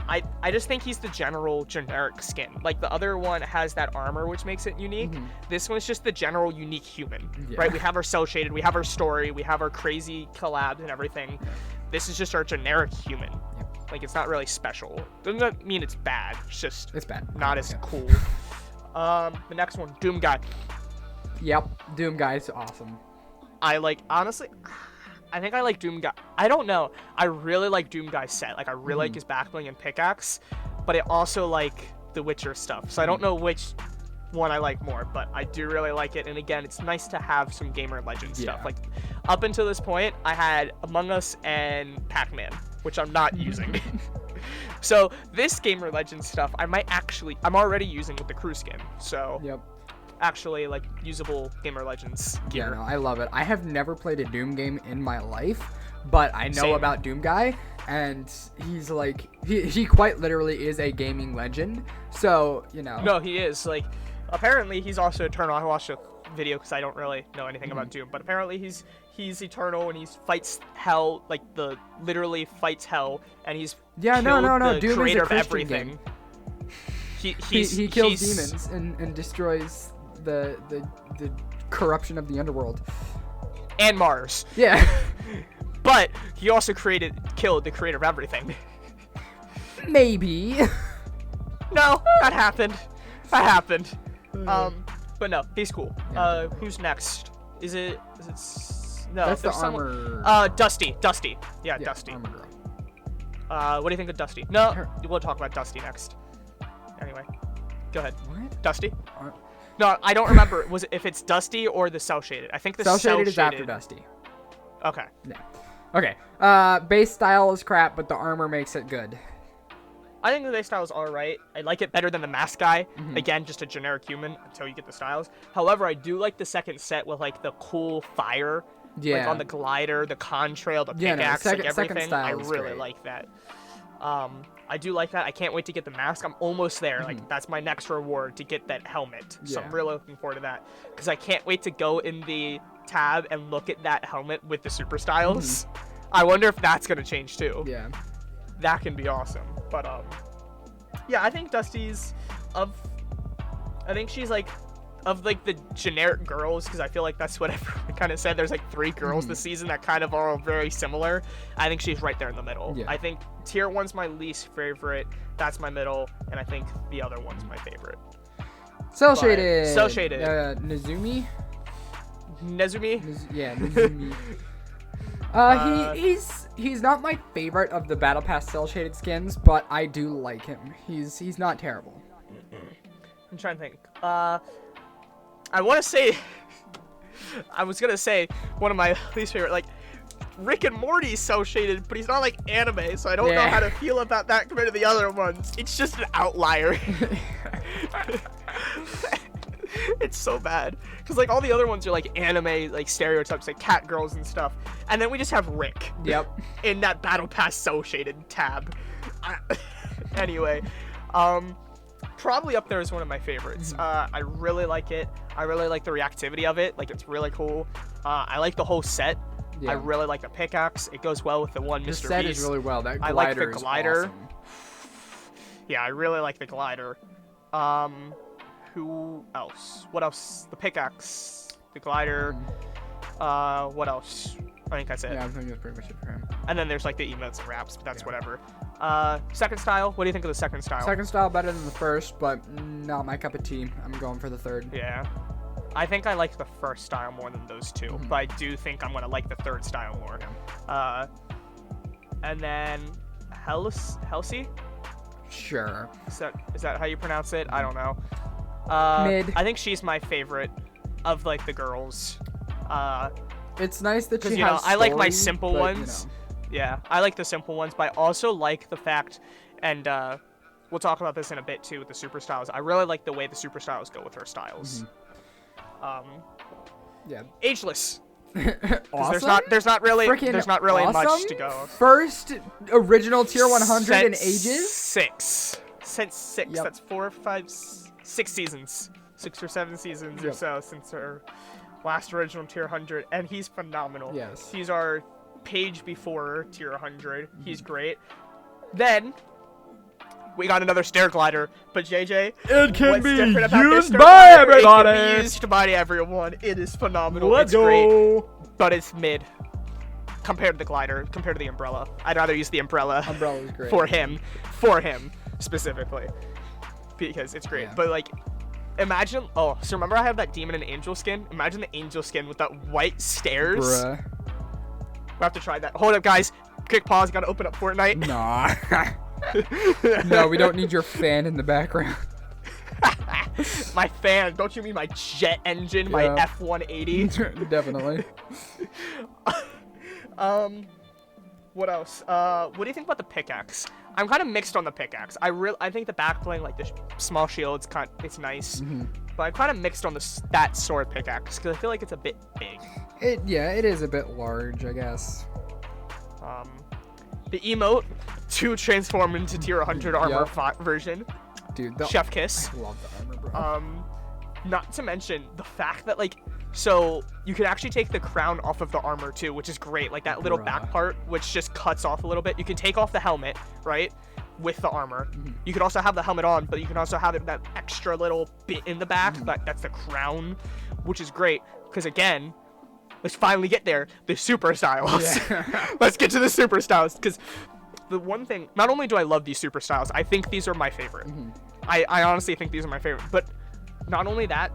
I just think he's the generic skin. Like the other one has that armor which makes it unique. This one's just the general unique human. Right? We have our cell shaded, we have our story, we have our crazy collabs and everything. This is just our generic human. Like it's not really special. Doesn't that mean it's bad? It's bad. Not as cool. The next one, Doom Guy. Yep, Doom Guy's awesome. Honestly, I think I like Doom Guy. I don't know. I really like Doom Guy's set. Like I really like his backbling and pickaxe, but I also like the Witcher stuff. So I don't know which one I like more, but I do really like it. And again, it's nice to have some gamer legend stuff. Like up until this point, I had Among Us and Pac-Man, which I'm not using. So this gamer legend stuff, I'm already using with the crew skin. So actually like usable gamer legends gear. Yeah, no, I love it. I have never played a Doom game in my life, but I know about Doom Guy, and he's like he quite literally is a gaming legend. So, you know. No, he is. Like apparently he's also eternal. I watched a video because I don't really know anything about Doom, but apparently he's eternal and he fights hell, like literally fights hell, and he's no the Doom creator is a of everything. Game. He kills demons and destroys the corruption of the underworld and Mars. Yeah. But he also killed the creator of everything. Maybe. No, that happened. But no, he's cool. Who's next? Is it no, that's the armor. Dusty. Yeah, Dusty. Armor girl. What do you think of Dusty? No, we'll talk about Dusty next. Anyway, go ahead. What? Dusty? No, I don't remember. If it's Dusty or the cell shaded? I think the cell shaded is after Dusty. Okay. Yeah. Okay. Base style is crap, but the armor makes it good. I think the base style is alright. I like it better than the mask guy. Again, just a generic human until you get the styles. However, I do like the second set with like the cool fire. Yeah. Like on the glider, the contrail, the pickaxe, like everything. I really like that. I do like that. I can't wait to get the mask. I'm almost there. Like that's my next reward, to get that helmet. So I'm really looking forward to that because I can't wait to go in the tab and look at that helmet with the super styles. I wonder if that's gonna change too. Yeah. That can be awesome. But yeah, I think Dusty's she's like of like the generic girls, because I feel like that's what everyone kind of said. There's like 3 girls this season that kind of are all very similar. I think she's right there in the middle. I think tier 1's my least favorite. That's my middle, and I think the other one's my favorite. Cell shaded. Nezumi. Yeah, Nezumi. He's not my favorite of the Battle Pass cell shaded skins, but I do like him. He's not terrible. I'm trying to think. I want to say, I was gonna say one of my least favorite, like Rick and Morty's cell shaded, but he's not like anime, so I don't know how to feel about that compared to the other ones. It's just an outlier. It's so bad because like all the other ones are like anime like stereotypes, like cat girls and stuff, and then we just have Rick in that Battle Pass cell shaded tab. Anyway, probably up there is one of my favorites. I really like it. I really like the reactivity of it. Like, it's really cool. I like the whole set. I really like the pickaxe. It goes well with the one Mr. Beast. The set is really well. That glider I like the glider. Is awesome. Yeah, I really like the glider. Who else? What else? The pickaxe, the glider. What else? I think that's it. Yeah, I think that's pretty much it for him. And then there's like the emotes and wraps, but that's whatever. Second style. What do you think of the second style? Second style better than the first, but not my cup of tea. I'm going for the third. Yeah. I think I like the first style more than those two, but I do think I'm gonna like the third style more. And then Helsi? Sure. Is that how you pronounce it? I don't know. Mid. I think she's my favorite of like the girls. It's nice that she has I story, like my simple but, ones. Yeah, I like the simple ones, but I also like the fact, and we'll talk about this in a bit too with the super styles. I really like the way the super styles go with her styles. Yeah. Ageless. Awesome? There's not really awesome? much to go. First original tier 100 in ages. Since six. That's 4, 5, 6 seasons, 6 or 7 seasons or so since her last original tier 100, and he's phenomenal. Yes. He's our page before tier 100. He's great. Then we got another stair glider, but JJ, it can be used by by everybody. It can be used by everyone. It is phenomenal. Let's it's great, go. but it's mid compared to the glider, compared to the umbrella. I'd rather use the umbrella. Umbrella's great. for him specifically, because it's great. Yeah. But like, imagine. Oh, so remember I have that demon and angel skin? Imagine the angel skin with that white stairs. Bruh. We have to try that. Hold up, guys. Quick pause. Gotta open up Fortnite. Nah. No, we don't need your fan in the background. My fan. Don't you mean my jet engine? My F-180? Definitely. What else? What do you think about the pickaxe? I'm kind of mixed on the pickaxe. I think the back bling, like the small shield, it's nice. But I'm kind of mixed on that sword pickaxe because I feel like it's a bit big. It is a bit large, I guess. The emote to transform into tier 100 armor version. Dude, Chef kiss. I love the armor, bro. Not to mention the fact that like, so you can actually take the crown off of the armor too, which is great. Like that little back part, which just cuts off a little bit. You can take off the helmet, right, with the armor. You can also have the helmet on, but you can also have that extra little bit in the back. That's the crown, which is great because again, let's finally get there. The super styles. Yeah. Let's get to the super styles because the one thing, not only do I love these super styles, I think these are my favorite. I honestly think these are my favorite, but not only that,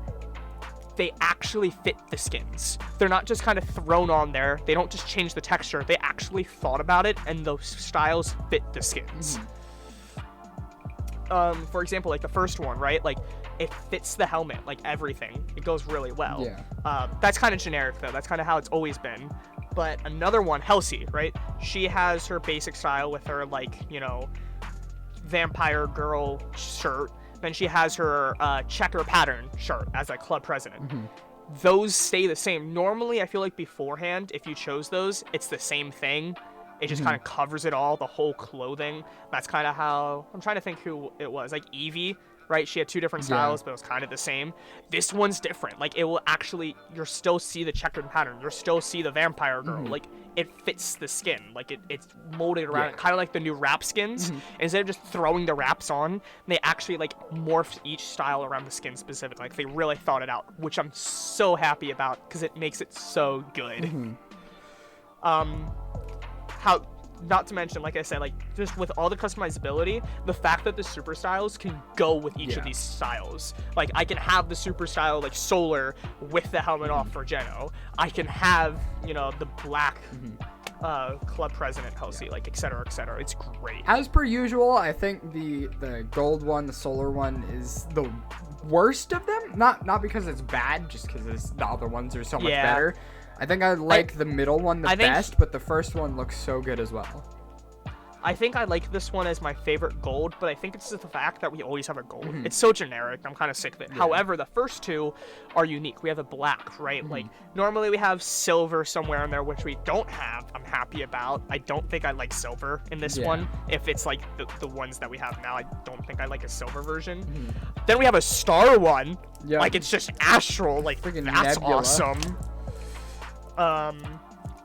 they actually fit the skins. They're not just kind of thrown on there. They don't just change the texture. They actually thought about it, and those styles fit the skins. For example, like the first one, right? Like, it fits the helmet, like everything. It goes really well. Yeah. That's kind of generic, though. That's kind of how it's always been. But another one, Helsi, right? She has her basic style with her, like, vampire girl shirt. Then she has her checker pattern shirt as a club president. Those stay the same. Normally, I feel like beforehand, if you chose those, it's the same thing. It just kind of covers it all, the whole clothing. That's kind of how, I'm trying to think who it was. Like Evie, right? She had 2 different styles, but it was kind of the same. This one's different. Like, it will actually, you'll still see the checkered pattern. You'll still see the vampire girl. Like, it fits the skin. Like, it's molded around it. Kind of like the new wrap skins. Instead of just throwing the wraps on, they actually, like, morphed each style around the skin specifically. Like, they really thought it out, which I'm so happy about because it makes it so good. Not to mention, like I said, like, just with all the customizability, the fact that the super styles can go with each of these styles. Like, I can have the super style, like, solar with the helmet off for Geno. I can have, the black club president Halsey, like et cetera, et cetera. It's great. As per usual, I think the gold one, the solar one, is the worst of them. Not because it's bad, just because the other ones are so much better. I think I like the middle one the best, but the first one looks so good as well. I think I like this one as my favorite gold, but I think it's just the fact that we always have a gold. It's so generic. I'm kind of sick of it. Yeah. However, the first two are unique. We have a black, right? Like, normally we have silver somewhere in there, which we don't have. I'm happy about. I don't think I like silver in this one. If it's like the ones that we have now, I don't think I like a silver version. Then we have a star one. Yeah. Like, it's just astral. Like, freaking that's nebula. Awesome.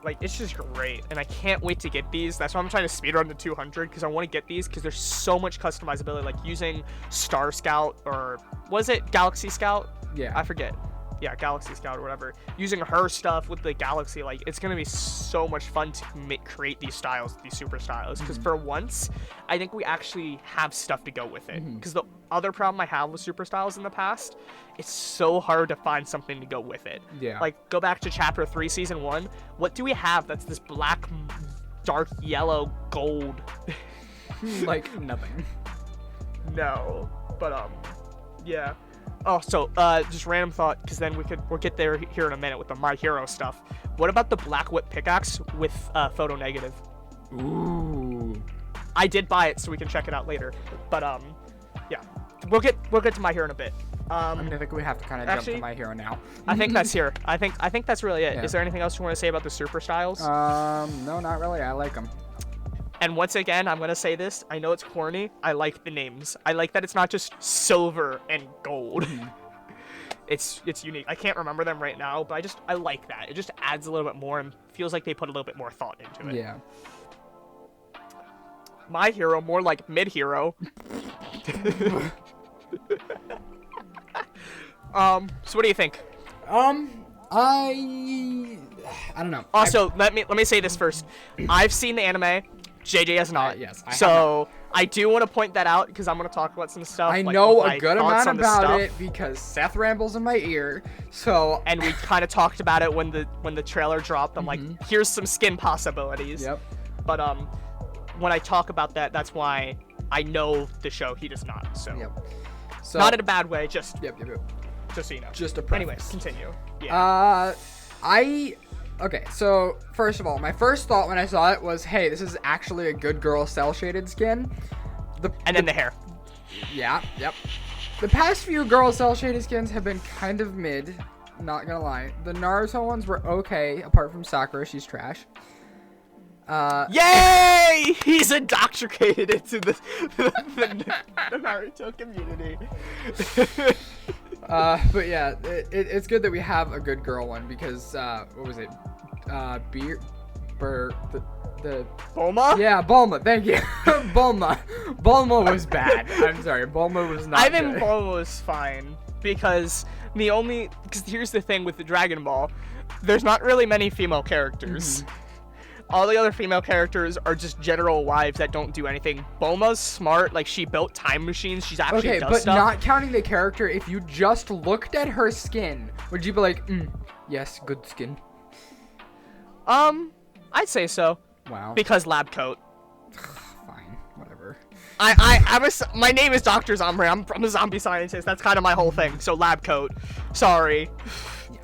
Like, it's just great, and I can't wait to get these. That's why I'm trying to speedrun to 200, because I want to get these, because there's so much customizability, like using Star Scout, or was it Galaxy Scout? Yeah. I forget. Yeah, Galaxy Scout or whatever. Using her stuff with the Galaxy, like, it's going to be so much fun to create these styles, these super styles, because for once, I think we actually have stuff to go with it. Because the other problem I have with super styles in the past, it's so hard to find something to go with it. Yeah. Like, go back to Chapter 3, Season 1. What do we have that's this black, dark yellow, gold? Like, nothing. No. But, yeah. Oh, so, just random thought, because then we'll get there here in a minute with the My Hero stuff. What about the Black Whip pickaxe with photo negative? Ooh. I did buy it, so we can check it out later. But, yeah. We'll get to My Hero in a bit. I mean, I think we have to kind of jump to My Hero now. I think that's here. I think that's really it. Yeah. Is there anything else you want to say about the super styles? No, not really. I like them. And once again, I'm going to say this. I know it's corny. I like the names. I like that it's not just silver and gold. It's unique. I can't remember them right now, but I like that. It just adds a little bit more and feels like they put a little bit more thought into it. Yeah. My Hero, more like mid-hero. So what do you think? I don't know. Also, let me say this first. I've seen the anime. JJ has not. Yes. I do want to point that out because I'm going to talk about some stuff. I know a good amount about it because Seth rambles in my ear. So and we kind of talked about it when the trailer dropped. I'm like, here's some skin possibilities. Yep. But when I talk about that, that's why I know the show. He does not. So. Yep. So not in a bad way. Just. Yep. Just so you know. Just a preface. Anyways, continue. Yeah. Okay, so first of all, my first thought when I saw it was, hey, this is actually a good girl cell shaded skin. And then the hair. Yeah, yep. The past few girl cell shaded skins have been kind of mid, not gonna lie. The Naruto ones were okay, apart from Sakura, she's trash. Yay! He's indoctrinated into the Naruto community. But yeah, it's good that we have a good girl one because what was it? The Bulma? Yeah, Bulma. Thank you. Bulma was bad. I'm sorry. Bulma was not. I think Bulma was fine because here's the thing with the Dragon Ball, there's not really many female characters. All the other female characters are just general wives that don't do anything. Bulma's smart, like she built time machines. She's actually does stuff. Not counting the character, if you just looked at her skin, would you be like, yes, good skin? I'd say so. Wow. Because lab coat. Fine, whatever. My name is Dr. Zombie. I'm a zombie scientist. That's kind of my whole thing. So lab coat. Sorry. Yeah.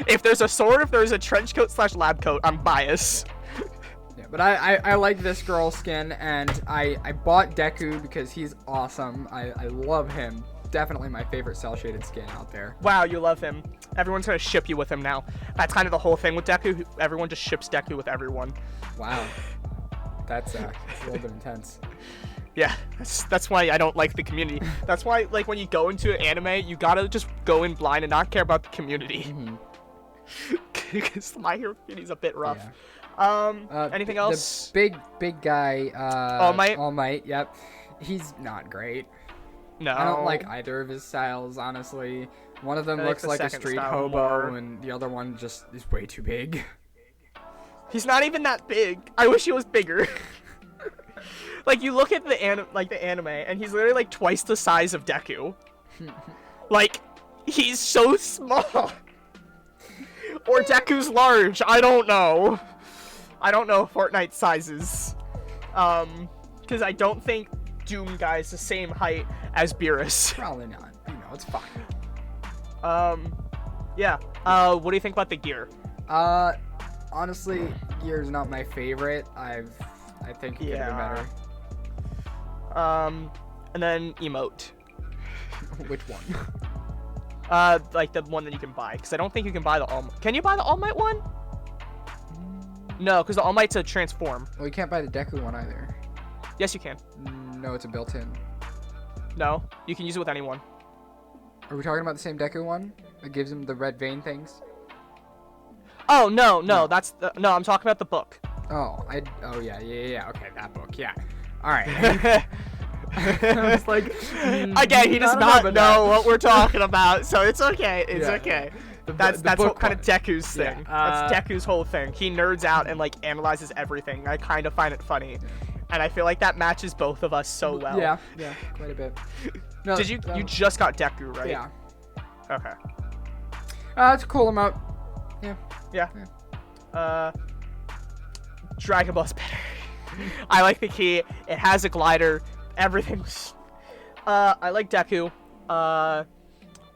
If there's a sword, if there's a trench coat / lab coat, I'm biased. Yeah, but I like this girl skin, and I bought Deku because he's awesome. I love him. Definitely my favorite cell shaded skin out there. Wow, you love him. Everyone's gonna ship you with him now. That's kind of the whole thing with Deku. Everyone just ships Deku with everyone. Wow. That's a little bit intense. Yeah, that's why I don't like the community. That's why, like, when you go into an anime, you gotta just go in blind and not care about the community. Because My Hero community's a bit rough. Yeah. Anything else? The big guy, All Might, yep. He's not great. No. I don't like either of his styles, honestly. One of them looks like a street hobo, and the other one just is way too big. He's not even that big. I wish he was bigger. Like, you look at the anime, and he's literally like twice the size of Deku. Like, he's so small. Or Deku's large. I don't know. I don't know Fortnite sizes. Because I don't think Doom Guy is the same height as Beerus. Probably not. You know, it's fine. Yeah. What do you think about the gear? Honestly, gear's not my favorite. I think it could have been better. And then emote. Which one? Like the one that you can buy, because I don't think you can buy the All. Can you buy the All Might one? No, because the All Might's a transform. Well, you can't buy the Deku one either. Yes, you can. No, it's a built-in. No, you can use it with anyone. Are we talking about the same Deku one that gives him the red vein things? Oh no, that's no. I'm talking about the book. Oh, yeah. Okay, that book. Yeah. All right. I was like, again, he does not know what we're talking about, so it's okay. It's okay. That's what kind of Deku's thing. That's Deku's whole thing. He nerds out and like analyzes everything. I kind of find it funny, and I feel like that matches both of us so well. Yeah, quite a bit. No, Did you just got Deku, right? Yeah. Okay. It's a cool amount. Yeah. Dragon Ball's better. I like the key. It has a glider. Everything's. I like Deku.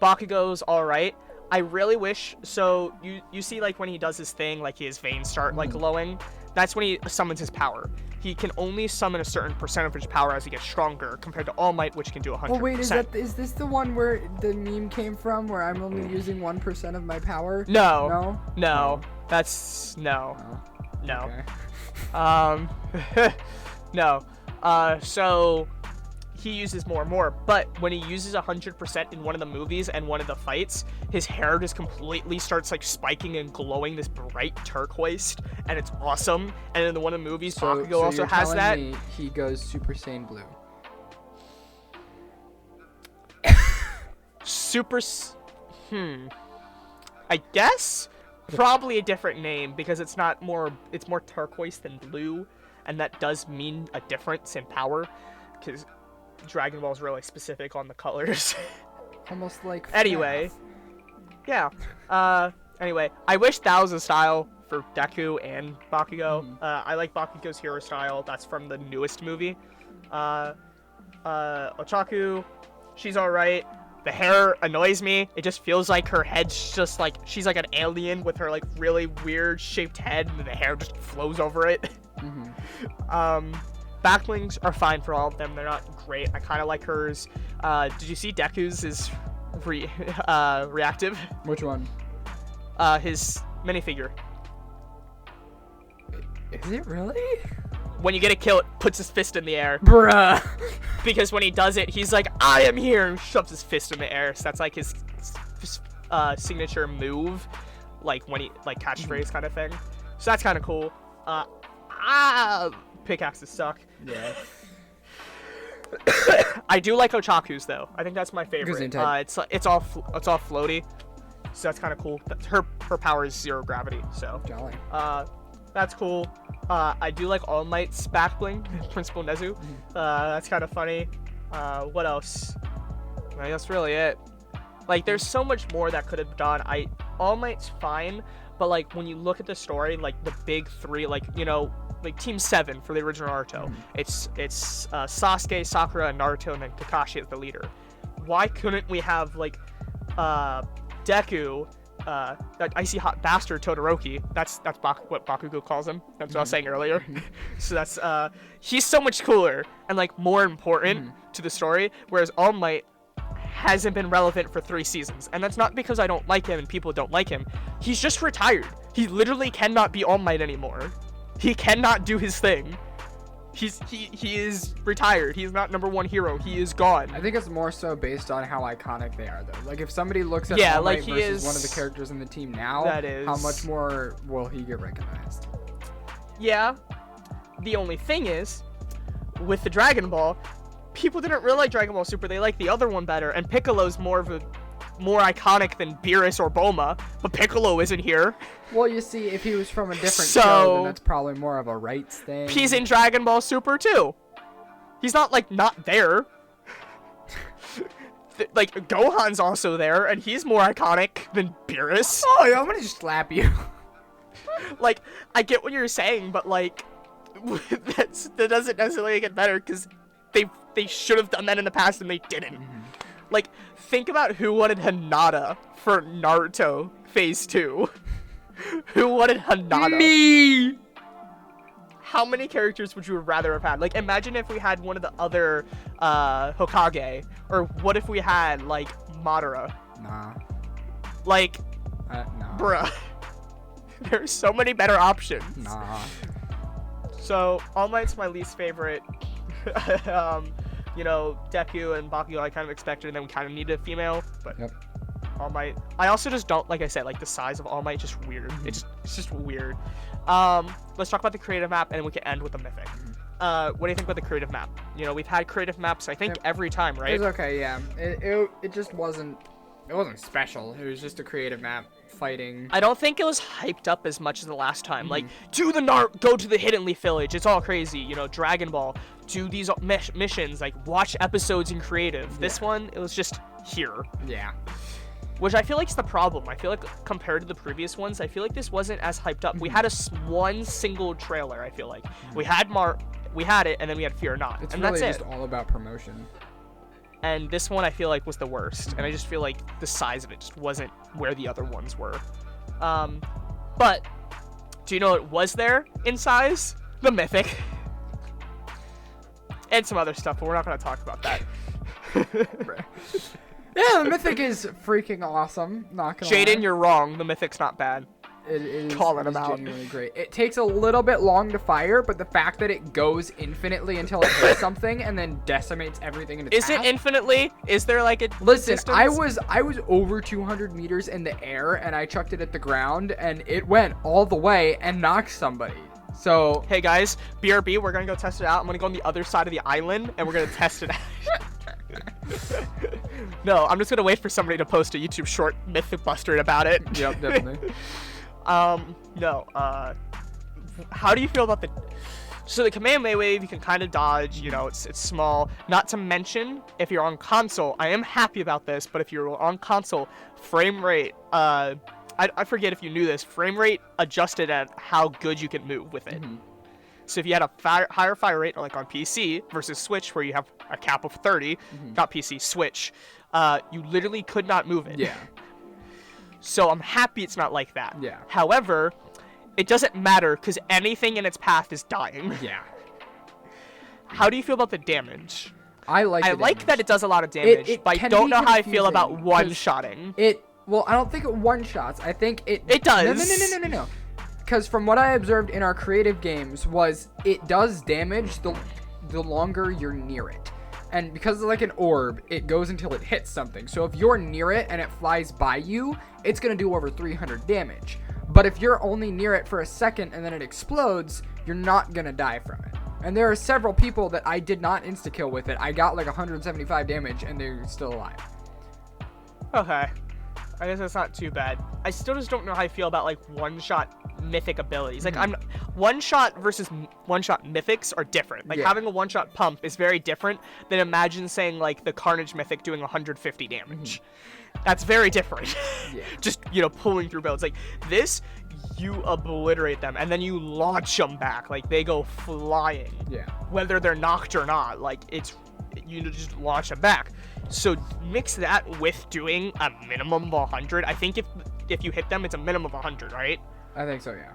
Bakugo's alright. I really wish. So you see like when he does his thing, like his veins start like glowing. That's when he summons his power. He can only summon a certain percentage power as he gets stronger, compared to All Might, which can do 100%. Oh wait, is this the one where the meme came from, where I'm only using 1% of my power? No. No. That's no. Oh. No. Okay. No. So he uses more and more, but when he uses 100% in one of the movies and one of the fights, his hair just completely starts like spiking and glowing this bright turquoise, and it's awesome. And in one of the movies, Bakugo also has that. Me he goes Super Saiyan Blue. I guess probably a different name, because it's more turquoise than blue, and that does mean a difference in power, because Dragon Ball is really specific on the colors. Almost like anyway. Yeah. Anyway, I wish that was a style for Deku and Bakugo. I like Bakugo's hero style. That's from the newest movie. Ochaku, she's alright. The hair annoys me. It just feels like her head's just like, she's like an alien with her like really weird shaped head, and the hair just flows over it. Backlings are fine for all of them. They're not great. I kind of like hers. Did you see Deku's is reactive? Which one? His minifigure. Is it really? When you get a kill, it puts his fist in the air. Bruh. Because when he does it, he's like, I am here, and shoves his fist in the air. So that's like his signature move, like when he, like catchphrase kind of thing. So that's kind of cool. Pickaxes suck. Yeah. I do like Ochaku's though. I think that's my favorite. It's all floaty, so that's kind of cool. Her power is 0 gravity, so jolly. That's cool. I do like All Might's back bling, Principal Nezu. That's kind of funny. What else? I think that's really it. Like, there's so much more that could have done. All Might's fine, but like when you look at the story, like the big three, like, you know, like Team 7 for the original Naruto. It's Sasuke, Sakura, and Naruto, and then Kakashi as the leader. Why couldn't we have like Deku, that icy hot bastard Todoroki? That's what Bakugo calls him. That's what I was saying earlier. So that's he's so much cooler and like more important to the story, whereas All Might hasn't been relevant for 3 seasons. And that's not because I don't like him and people don't like him. He's just retired. He literally cannot be All Might anymore. He cannot do his thing. He is retired. He's not #1 hero. He is gone. I think it's more so based on how iconic they are, though. Like, if somebody looks at All Might versus one of the characters in the team now, how much more will he get recognized? Yeah. The only thing is, with the Dragon Ball, people didn't really like Dragon Ball Super. They like the other one better, and Piccolo's more iconic than Beerus or Bulma, but Piccolo isn't here. Well, you see, if he was from a different show, then that's probably more of a rights thing. He's in Dragon Ball Super too. He's not like not there. Like, Gohan's also there, and he's more iconic than Beerus. Oh, yeah, I'm gonna just slap you. Like, I get what you're saying, but like, that doesn't necessarily make it better because they should have done that in the past and they didn't. Like, think about who wanted Hinata for Naruto Phase 2. Who wanted Hinata? Me! How many characters would you rather have had? Like, imagine if we had one of the other Hokage. Or what if we had, like, Madara? Nah. Like, nah. bruh. There's so many better options. Nah. So, All Might's my least favorite. You know, Deku and Bakugo I kind of expected, and then we kind of needed a female, but yep. All Might. I also just don't, like I said, like the size of All Might just weird. It's just weird. Let's talk about the creative map, and then we can end with the mythic. What do you think about the creative map? You know, we've had creative maps, I think, every time, right? It was okay, yeah. It just wasn't special. It was just a creative map fighting. I don't think it was hyped up as much as the last time. Like, go to the Hidden Leaf Village. It's all crazy. You know, Dragon Ball. Do these missions. Like, watch episodes in creative. Yeah. This one, it was just here. Yeah. Which I feel like is the problem. I feel like compared to the previous ones, I feel like this wasn't as hyped up. We had one single trailer, I feel like. We had it, and then we had Fear Not. It's and really that's just all about promotion. And this one I feel like was the worst. And I just feel like the size of it just wasn't where the other ones were. But do you know what was there in size? The Mythic. And some other stuff, but we're not going to talk about that. Yeah, the Mythic is freaking awesome. Not gonna lie. Jaden, you're wrong. The Mythic's not bad. It is out. Genuinely great. It takes a little bit long to fire, but the fact that it goes infinitely until it hits something and then decimates everything in its path. Is it infinitely? Is there like a Listen, distance? I was over 200 meters in the air and I chucked it at the ground and it went all the way and knocked somebody. So hey guys, BRB, we're gonna go test it out. I'm gonna go on the other side of the island and we're gonna test it out. No, I'm just gonna wait for somebody to post a YouTube short Mythic Buster about it. Yep, definitely. No, how do you feel about so the Kamehameha wave, you can kind of dodge, you know, it's small. Not to mention, if you're on console, I am happy about this, but if you're on console, frame rate, I forget if you knew this, frame rate adjusted at how good you can move with it. So if you had a higher fire rate, like on PC versus Switch, where you have a cap of 30, not PC, Switch, you literally could not move it. Yeah. So I'm happy it's not like that. Yeah. However, it doesn't matter because anything in its path is dying. Yeah. How do you feel about the damage? I like that it does a lot of damage, but I don't know how I feel about one-shotting. Well, I don't think it one-shots. I think it does. No. Because from what I observed in our creative games was it does damage the longer you're near it. And because it's like an orb, it goes until it hits something. So if you're near it and it flies by you, it's going to do over 300 damage. But if you're only near it for a second and then it explodes, you're not going to die from it. And there are several people that I did not insta-kill with it. I got like 175 damage and they're still alive. Okay. I guess that's not too bad. I still just don't know how I feel about like one-shot mythic abilities. Like one-shot versus one-shot mythics are different. Like having a one-shot pump is very different than imagine saying like the Carnage mythic doing 150 damage. That's very different. Just, you know, pulling through builds. Like this, you obliterate them and then you launch them back. Like they go flying. Yeah. Whether they're knocked or not. Like you just launch them back. So mix that with doing a minimum of 100. I think if you hit them, it's a minimum of 100, right? I think so, yeah.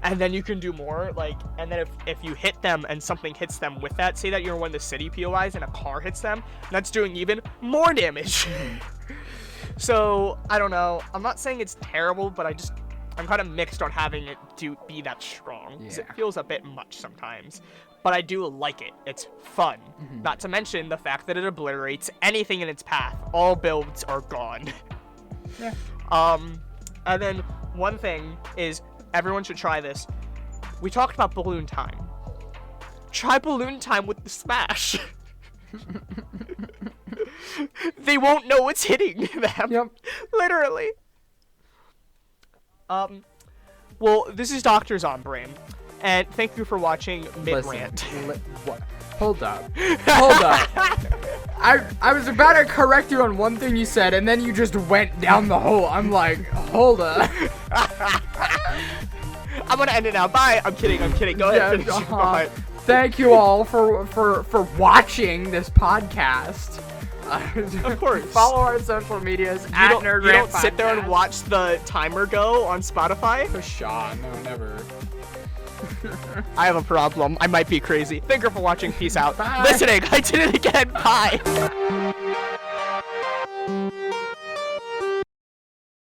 And then you can do more, like, and then if you hit them and something hits them with that, say that you're in one of the city POIs and a car hits them, that's doing even more damage. So, I don't know. I'm not saying it's terrible, but I'm kind of mixed on having it be that strong. Because it feels a bit much sometimes. But I do like it. It's fun. Not to mention the fact that it obliterates anything in its path. All builds are gone. Yeah. And then one thing is, everyone should try this. We talked about balloon time. Try balloon time with the smash. They won't know what's hitting them. Yep. Literally. Well, this is Dr. Zombrain. And thank you for watching Mid-Rant. What? Hold up. I was about to correct you on one thing you said, and then you just went down the hole. I'm like, hold up. I'm gonna end it now. Bye. I'm kidding. Go ahead. Finish. Thank you all for watching this podcast. Of course. Follow our social medias at Nerd You don't Rant sit there Podcast. and watch the timer go on Spotify? Pshaw, no, never. I have a problem. I might be crazy. Thank you for watching. Peace out. Bye. Listening. I did it again. Bye.